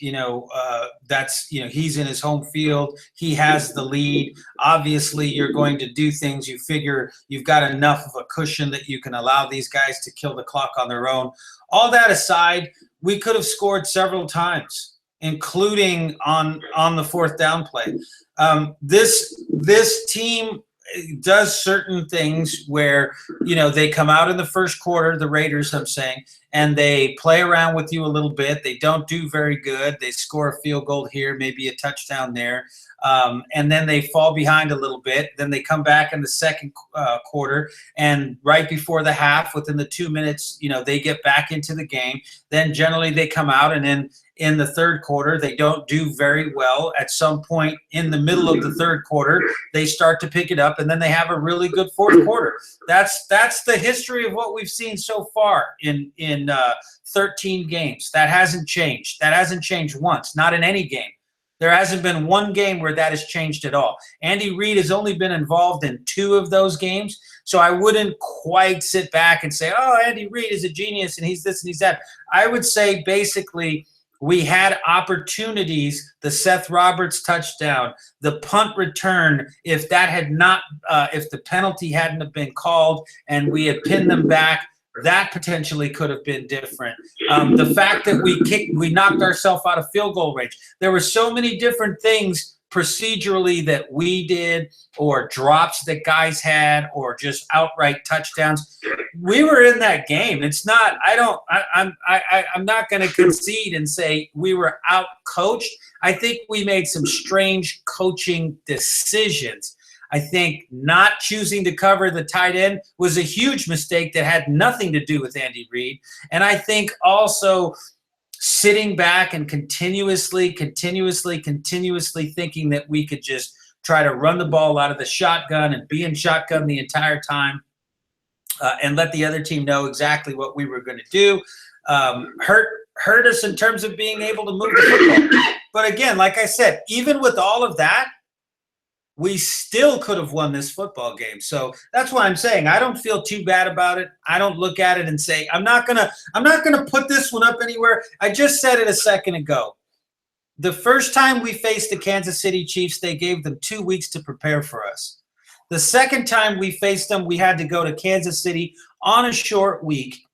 That's he's in his home field, he has the lead. Obviously, you're going to do things. You figure you've got enough of a cushion that you can allow these guys to kill the clock on their own. All that aside, we could have scored several times, including on the fourth down play. This team does certain things where they come out in the first quarter, the Raiders, I'm saying, and they play around with you a little bit. They don't do very good. They score a field goal here, maybe a touchdown there, and then they fall behind a little bit. Then they come back in the second quarter, and right before the half, within the 2 minutes, they get back into the game. Then generally they come out, and then in the third quarter, they don't do very well. At some point in the middle of the third quarter, they start to pick it up, and then they have a really good fourth quarter. That's the history of what we've seen so far in 13 games. That hasn't changed. That hasn't changed once, not in any game. There hasn't been one game where that has changed at all. Andy Reid has only been involved in 2 of those games, so I wouldn't quite sit back and say, oh, Andy Reid is a genius and he's this and he's that. I would say basically we had opportunities, the Seth Roberts touchdown, the punt return, if that had not, if the penalty hadn't have been called and we had pinned them back, that potentially could have been different. The fact that we knocked ourselves out of field goal range. There were so many different things procedurally that we did, or drops that guys had, or just outright touchdowns. We were in that game. It's not. I'm not going to concede and say we were out coached. I think we made some strange coaching decisions. I think not choosing to cover the tight end was a huge mistake that had nothing to do with Andy Reid. And I think also sitting back and continuously thinking that we could just try to run the ball out of the shotgun and be in shotgun the entire time and let the other team know exactly what we were going to do hurt us in terms of being able to move the football. But again, like I said, even with all of that, we still could have won this football game. So that's why I'm saying I don't feel too bad about it. I don't look at it and say, I'm not gonna put this one up anywhere. I just said it a second ago. The first time we faced the Kansas City Chiefs, they gave them 2 weeks to prepare for us. The second time we faced them, we had to go to Kansas City on a short week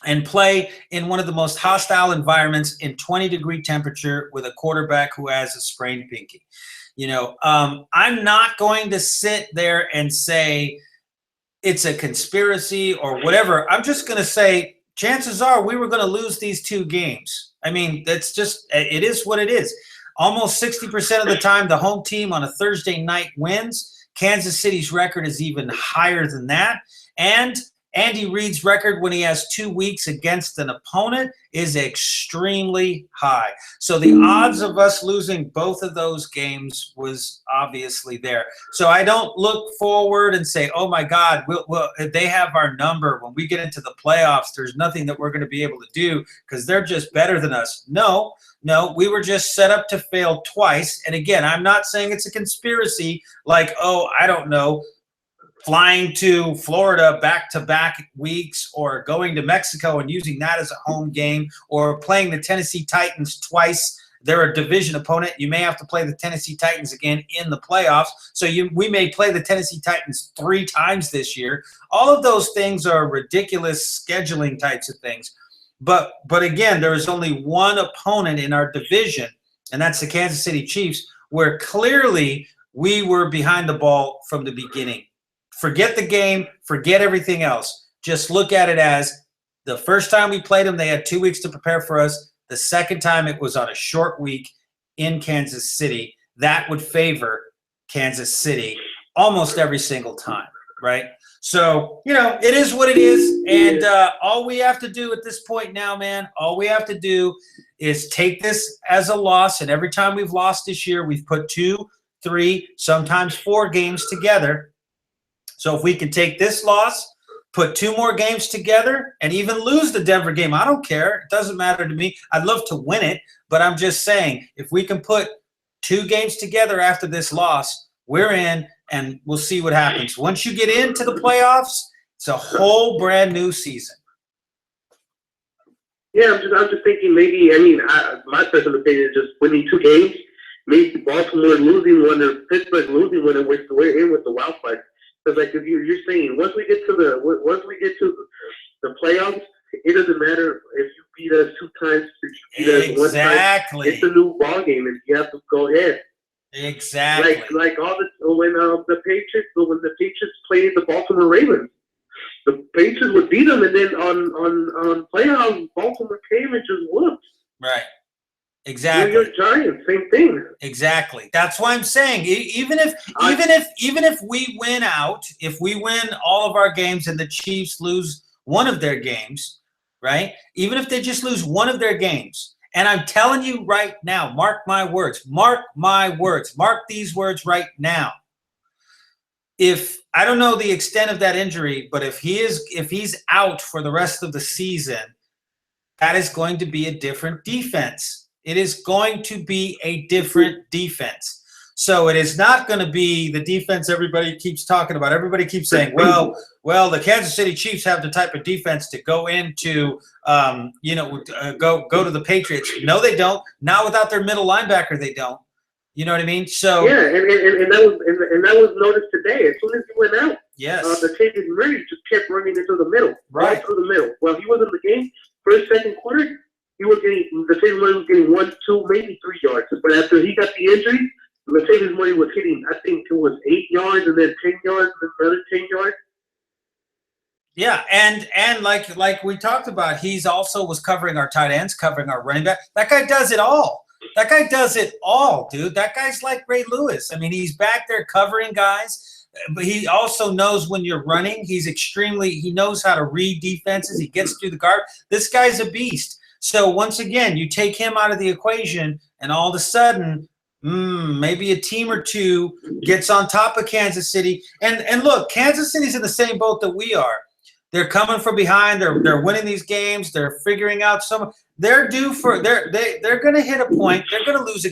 and play in one of the most hostile environments in 20-degree temperature with a quarterback who has a sprained pinky. I'm not going to sit there and say it's a conspiracy or whatever. I'm just going to say chances are we were going to lose these 2 games. I mean, that's just, it is what it is. Almost 60% of the time, the home team on a Thursday night wins. Kansas City's record is even higher than that. And Andy Reid's record when he has 2 weeks against an opponent is extremely high. So the odds of us losing both of those games was obviously there. So I don't look forward and say, oh my God, they have our number. When we get into the playoffs, there's nothing that we're going to be able to do because they're just better than us. No, we were just set up to fail twice. And again, I'm not saying it's a conspiracy like, oh, I don't know, flying to Florida back-to-back weeks, or going to Mexico and using that as a home game, or playing the Tennessee Titans twice. They're a division opponent. You may have to play the Tennessee Titans again in the playoffs. So we may play the Tennessee Titans 3 times this year. All of those things are ridiculous scheduling types of things. But again, there is only one opponent in our division, and that's the Kansas City Chiefs, where clearly we were behind the ball from the beginning. Forget the game, forget everything else. Just look at it as the first time we played them, they had 2 weeks to prepare for us. The second time it was on a short week in Kansas City. That would favor Kansas City almost every single time, right? So, it is what it is. And all we have to do at this point now, man, all we have to do is take this as a loss. And every time we've lost this year, we've put 2, 3, sometimes 4 games together. So if we can take this loss, put 2 more games together and even lose the Denver game. I don't care. It doesn't matter to me. I'd love to win it, but I'm just saying if we can put 2 games together after this loss, we're in, and we'll see what happens. Once you get into the playoffs, it's a whole brand new season. Yeah, I'm just thinking maybe. I mean, my personal opinion is just winning 2 games. Maybe Baltimore losing one or Pittsburgh losing one, and we're in with the wild card. Because like if you're saying, once we get to the playoffs, it doesn't matter if you beat us 2 times, if you beat us 1 time. Exactly. It's a new ball game, and you have to go ahead. Exactly. Like all when the Patriots played the Baltimore Ravens, the Patriots would beat them, and then on playoffs, Baltimore came and just whooped. Right. Exactly. New York Giants, same thing. Exactly. That's why I'm saying even if we win out, if we win all of our games and the Chiefs lose one of their games, right? Even if they just lose one of their games, and I'm telling you right now, mark my words, mark these words right now. If I don't know the extent of that injury, but if he's out for the rest of the season, that is going to be a different defense. It is going to be a different defense. So it is not going to be the defense everybody keeps talking about. Everybody keeps saying, well, the Kansas City Chiefs have the type of defense to go into, go to the Patriots. No, they don't. Not without their middle linebacker, they don't. You know what I mean? So yeah, and that was noticed today. As soon as he went out, yes, the Tavis Murray just kept running into the middle, right through the middle. Well, he was in the game first, second quarter. Latavius Murray was getting 1, 2, maybe 3 yards. But after he got the injury, Latavius Murray was hitting, I think it was 8 yards and then 10 yards and another 10 yards. Yeah, and like we talked about, he's also was covering our tight ends, covering our running back. That guy does it all. That guy does it all, dude. That guy's like Ray Lewis. I mean, he's back there covering guys, but he also knows when you're running. He knows how to read defenses. He gets through the guard. This guy's a beast. So once again, you take him out of the equation, and all of a sudden, maybe a team or two gets on top of Kansas City. And look, Kansas City's in the same boat that we are. They're coming from behind. They're winning these games. They're figuring out some. They're due for. They're going to hit a point. They're going to lose a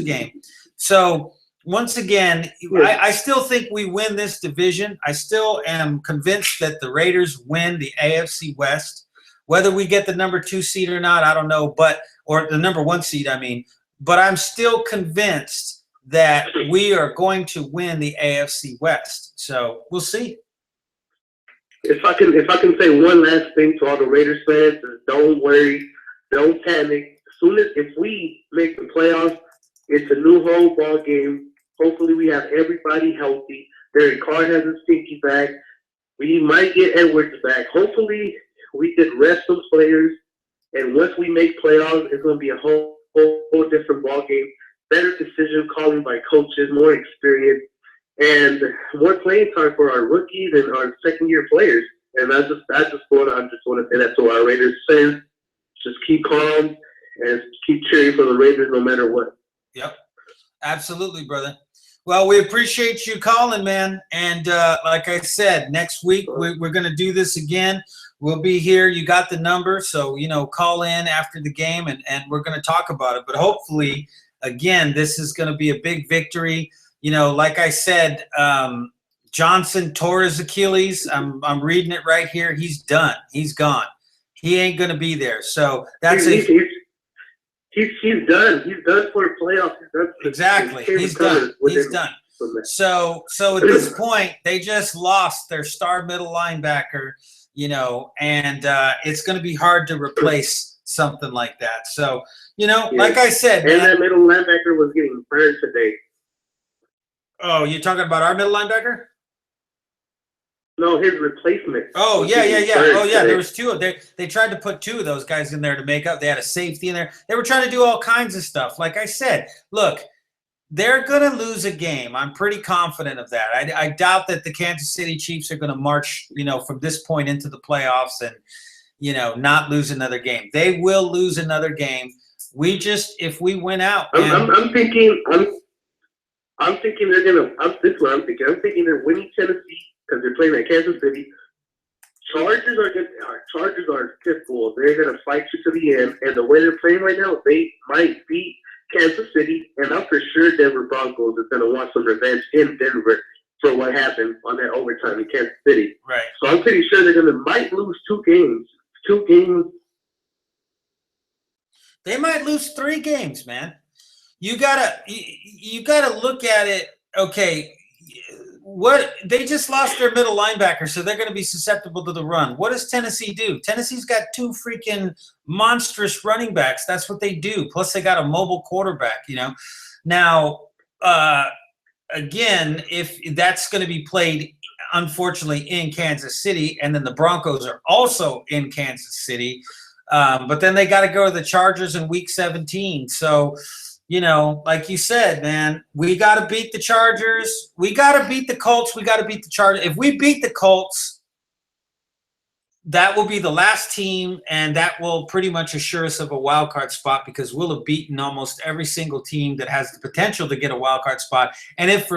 game. So once again, I still think we win this division. I still am convinced that the Raiders win the AFC West. Whether we get the number 2 seed or not, I don't know. Or the number 1 seed, I mean. But I'm still convinced that we are going to win the AFC West. So we'll see. If I can say one last thing to all the Raiders fans, is don't worry, don't panic. If we make the playoffs, it's a new whole ball game. Hopefully we have everybody healthy. Derek Carr has a stinky back. We might get Edwards back. Hopefully we could rest some players, and once we make playoffs, it's going to be a whole different ball game. Better decision calling by coaches, more experience, and more playing time for our rookies and our second-year players. And I just want to say that to our Raiders fans. Just keep calm and keep cheering for the Raiders no matter what. Yep, absolutely, brother. Well, we appreciate you calling, man. And like I said, next week we're going to do this again. We'll be here. You got the number, so, call in after the game, and we're going to talk about it. But hopefully, again, this is going to be a big victory. Like I said, Johnson tore his Achilles. I'm reading it right here. He's done. He's gone. He ain't going to be there. So that's he's done. He's done for the playoffs. Exactly. He's done. He's done. So at this point, they just lost their star middle linebacker, and it's going to be hard to replace something like that. So, like I said, and that middle linebacker was getting burned today. Oh, you're talking about our middle linebacker? No, his replacement. Oh, yeah. Oh, yeah, there was 2 of them. They tried to put 2 of those guys in there to make up. They had a safety in there. They were trying to do all kinds of stuff. Like I said, look, they're going to lose a game. I'm pretty confident of that. I doubt that the Kansas City Chiefs are going to march, from this point into the playoffs and, not lose another game. They will lose another game. If we win out. I'm thinking they're gonna. This is what I'm thinking. I'm thinking they're winning Tennessee because they're playing at Kansas City. Chargers are typical. They're gonna fight you to the end, and the way they're playing right now, they might beat Kansas City, and I'm for sure Denver Broncos is gonna want some revenge in Denver for what happened on that overtime in Kansas City. Right. So I'm pretty sure they're might lose 2 games. 2 games. They might lose 3 games, man. You gotta look at it. Okay, what they just lost their middle linebacker, so they're going to be susceptible to the run. What does Tennessee do? Tennessee's got 2 freaking monstrous running backs. That's what they do. Plus, they got a mobile quarterback. Now, again, if that's going to be played, unfortunately, in Kansas City, and then the Broncos are also in Kansas City, but then they got to go to the Chargers in Week 17. So. Like you said, man, we got to beat the Chargers. We got to beat the Colts. We got to beat the Chargers. If we beat the Colts, that will be the last team, and that will pretty much assure us of a wild card spot because we'll have beaten almost every single team that has the potential to get a wild card spot. And if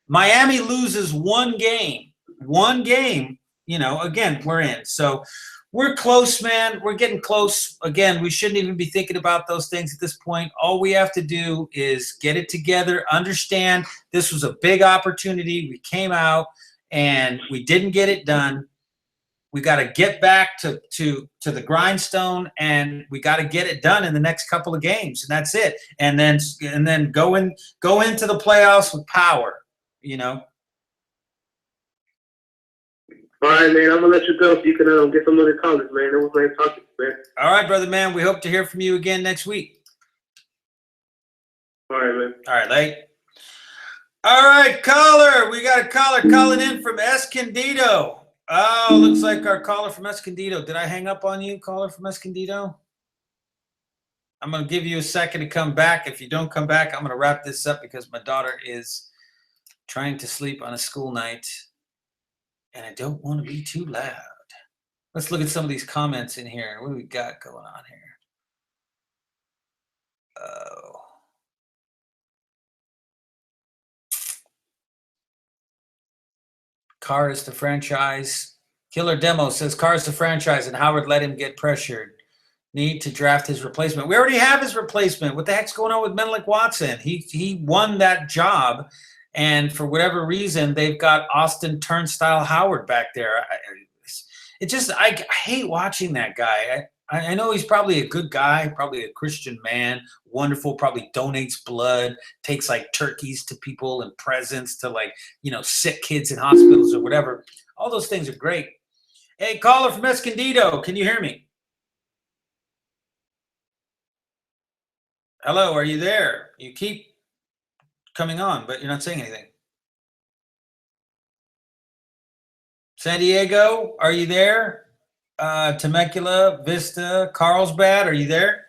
Miami loses one game, again, we're in. So we're close, man. We're getting close. Again, we shouldn't even be thinking about those things at this point. All we have to do is get it together, understand this was a big opportunity. We came out and we didn't get it done. We got to get back to the grindstone, and we got to get it done in the next couple of games, and that's it. And then go into the playoffs with power, All right, man. I'm gonna let you go so you can get some other comments, man. It was nice talking to you, man. All right, brother, man. We hope to hear from you again next week. All right, man. All right, late. All right, caller. We got a caller calling in from Escondido. Oh, looks like our caller from Escondido. Did I hang up on you, caller from Escondido? I'm going to give you a second to come back. If you don't come back, I'm going to wrap this up because my daughter is trying to sleep on a school night, and I don't want to be too loud. Let's look at some of these comments in here. What do we got going on here? Oh. Carr is the franchise. Killer Demo says Carr is the franchise and Howard let him get pressured. Need to draft his replacement. We already have his replacement. What the heck's going on with Menelik Watson? He won that job, and for whatever reason, they've got Austin Turnstile Howard back there. I hate watching that guy. I know he's probably a good guy, probably a Christian man, wonderful, probably donates blood, takes like turkeys to people and presents to sick kids in hospitals or whatever. All those things are great. Hey, caller from Escondido, can you hear me? Hello, are you there? You keep coming on, but you're not saying anything. San Diego, are you there? Temecula, Vista, Carlsbad, are you there?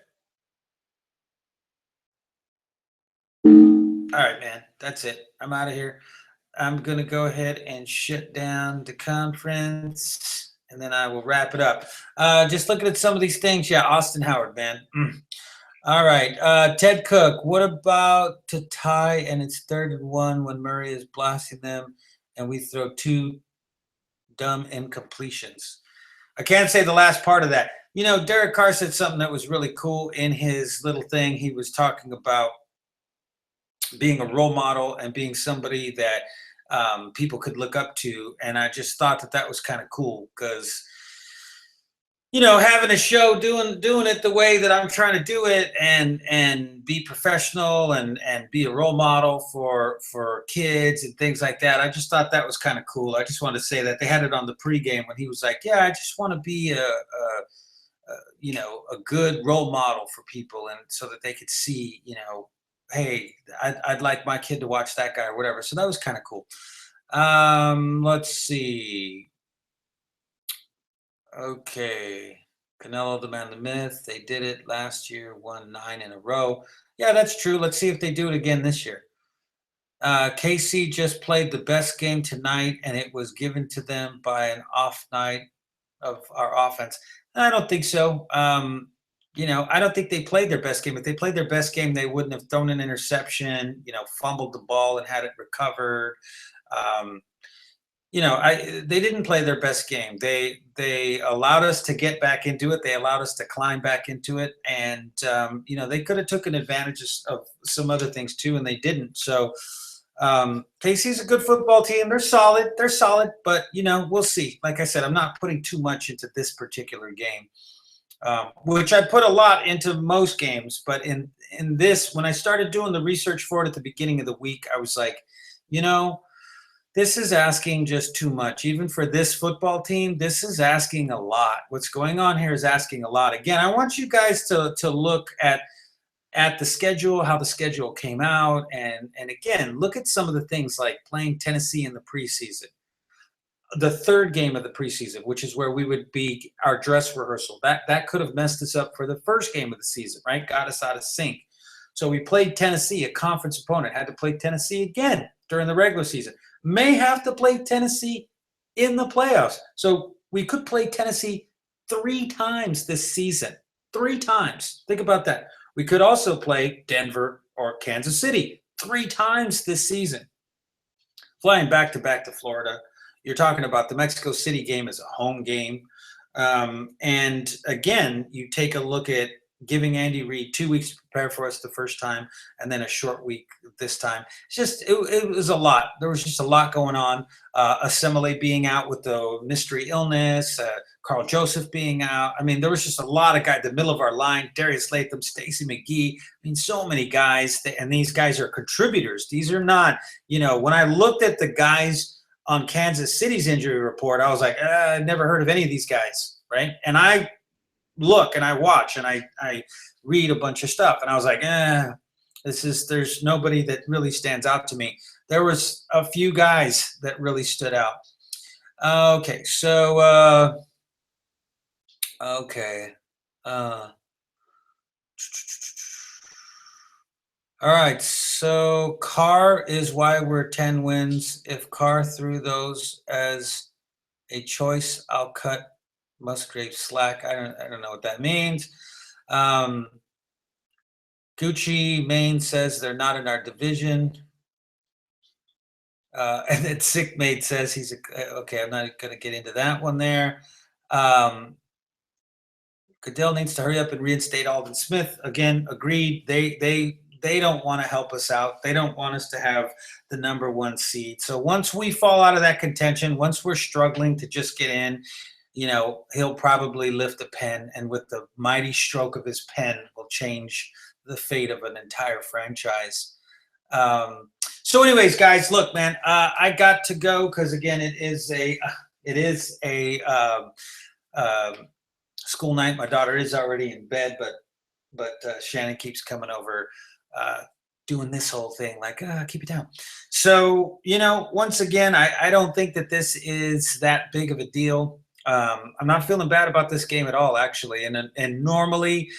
All right, man, that's it. I'm out of here. I'm going to go ahead and shut down the conference, and then I will wrap it up. Just looking at some of these things. Yeah, Austin Howard, man. All right. Ted Cook, what about to tie and it's 3rd and 1 when Murray is blasting them and we throw 2 dumb incompletions? I can't say the last part of that. Derek Carr said something that was really cool in his little thing. He was talking about being a role model and being somebody that people could look up to. And I just thought that was kind of cool because, having a show, doing it the way that I'm trying to do it and be professional and be a role model for kids and things like that. I just thought that was kind of cool. I just wanted to say that they had it on the pregame when he was like, yeah, I just want to be a good role model for people. And so that they could see, hey, I'd like my kid to watch that guy or whatever. So that was kind of cool. Let's see. Okay. Canelo, the man, the myth. They did it last year, won 9 in a row. Yeah, that's true. Let's see if they do it again this year. KC just played the best game tonight, and it was given to them by an off night of our offense. I don't think so. I don't think they played their best game. If they played their best game, they wouldn't have thrown an interception, fumbled the ball and had it recovered. they didn't play their best game. They allowed us to get back into it. They allowed us to climb back into it, and they could have taken advantage of some other things too, and they didn't. So KC's a good football team. They're solid. But we'll see. Like I said, I'm not putting too much into this particular game, which I put a lot into most games. But in this, when I started doing the research for it at the beginning of the week, I was like, this is asking just too much. Even for this football team, this is asking a lot. What's going on here is asking a lot. Again, I want you guys to look at the schedule, how the schedule came out, and again, look at some of the things like playing Tennessee in the preseason, the third game of the preseason, which is where we would be our dress rehearsal. That could have messed us up for the first game of the season, right? Got us out of sync. So we played Tennessee, a conference opponent, had to play Tennessee again during the regular season. May have to play Tennessee in the playoffs. So we could play Tennessee 3 times this season. 3 times. Think about that. We could also play Denver or Kansas City 3 times this season. Flying back to Florida, you're talking about the Mexico City game as a home game. And again, you take a look at giving Andy Reid 2 weeks to prepare for us the first time, and then a short week this time. It's just, it was a lot. There was just a lot going on. Assimile being out with the mystery illness, Carl Joseph being out. I mean, there was just a lot of guys, the middle of our line, Darius Latham, Stacey McGee. I mean, so many guys, and these guys are contributors. These are not, when I looked at the guys on Kansas City's injury report, I was like, I never heard of any of these guys, right? And I look and I watch and I read a bunch of stuff, and I was like, there's nobody that really stands out to me. There was a few guys that really stood out. Okay, so all right, so Carr is why we're 10 wins. If Carr threw those as a choice, I'll cut Musgrave slack. I don't know what that means. Gucci Maine says they're not in our division. And then Sick Maid says he's okay. I'm not going to get into that one there. Goodell needs to hurry up and reinstate Alden Smith. Again, agreed. They don't want to help us out. They don't want us to have the number 1 seed. So once we fall out of that contention, once we're struggling to just get in, he'll probably lift a pen, and with the mighty stroke of his pen will change the fate of an entire franchise. So anyways, guys, look, man, I got to go because again, it is a school night. My daughter is already in bed, but Shannon keeps coming over, doing this whole thing like, keep it down. So, once again, I don't think that this is that big of a deal. I'm not feeling bad about this game at all, actually. And normally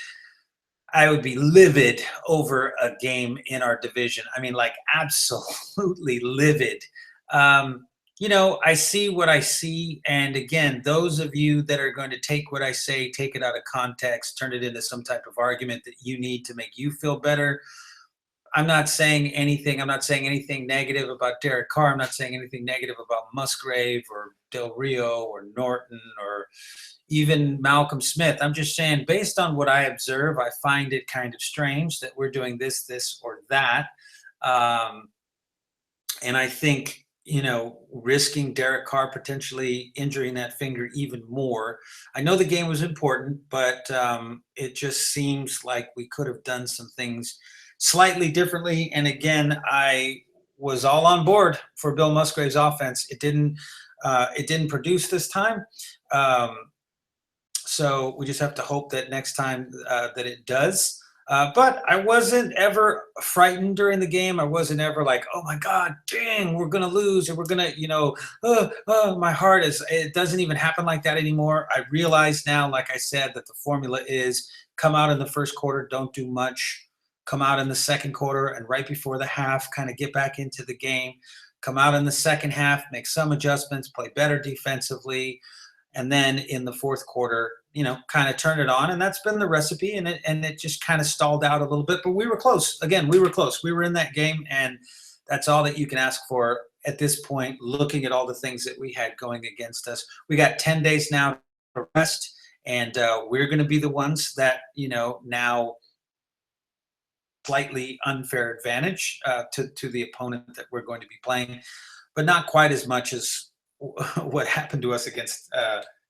I would be livid over a game in our division. I mean, like absolutely livid. I see what I see. And again, those of you that are going to take what I say, take it out of context, turn it into some type of argument that you need to make you feel better. I'm not saying anything. I'm not saying anything negative about Derek Carr. I'm not saying anything negative about Musgrave or Del Rio or Norton or even Malcolm Smith. I'm just saying, based on what I observe, I find it kind of strange that we're doing this, or that. And I think, risking Derek Carr potentially injuring that finger even more. I know the game was important, but it just seems like we could have done some things slightly differently. And again, I was all on board for Bill Musgrave's offense. It didn't produce this time. So we just have to hope that next time that it does. But I wasn't ever frightened during the game. I wasn't ever like, oh my God, dang, we're going to lose, or we're going to, my heart it doesn't even happen like that anymore. I realize now, like I said, that the formula is come out in the first quarter, don't do much, come out in the second quarter, and right before the half, kind of get back into the game, come out in the second half, make some adjustments, play better defensively, and then in the fourth quarter, kind of turn it on. And that's been the recipe, and it just kind of stalled out a little bit, but we were close. Again, we were close. We were in that game, and that's all that you can ask for at this point, looking at all the things that we had going against us. We got 10 days now to rest, and we're going to be the ones that, now slightly unfair advantage to the opponent that we're going to be playing, but not quite as much as what happened to us against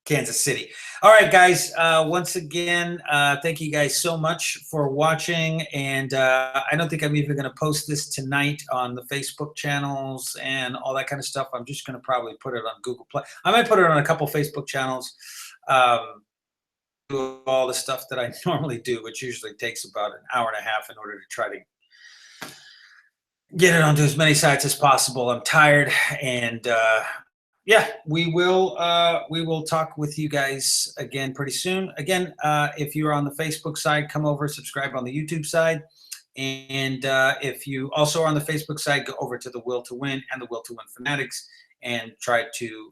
Kansas City. All right, guys. Once again, thank you guys so much for watching. And I don't think I'm even going to post this tonight on the Facebook channels and all that kind of stuff. I'm just going to probably put it on Google Play. I might put it on a couple Facebook channels. Do all the stuff that I normally do, which usually takes about an hour and a half in order to try to get it onto as many sites as possible. I'm tired, and yeah, we will talk with you guys again pretty soon. Again, if you're on the Facebook side, come over, subscribe on the YouTube side. And if you also are on the Facebook side, go over to the Will to Win and the Will to Win Fanatics and try to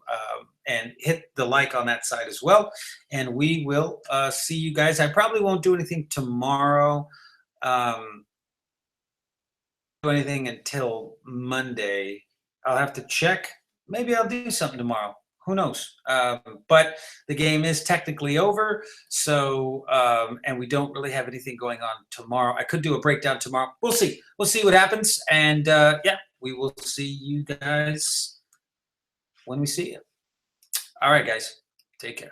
and hit the like on that side as well. And we will see you guys. I probably won't do anything tomorrow. Do anything until Monday. I'll have to check. Maybe I'll do something tomorrow. Who knows? But the game is technically over. So, and we don't really have anything going on tomorrow. I could do a breakdown tomorrow. We'll see. We'll see what happens. And yeah, we will see you guys when we see you. All right, guys. Take care.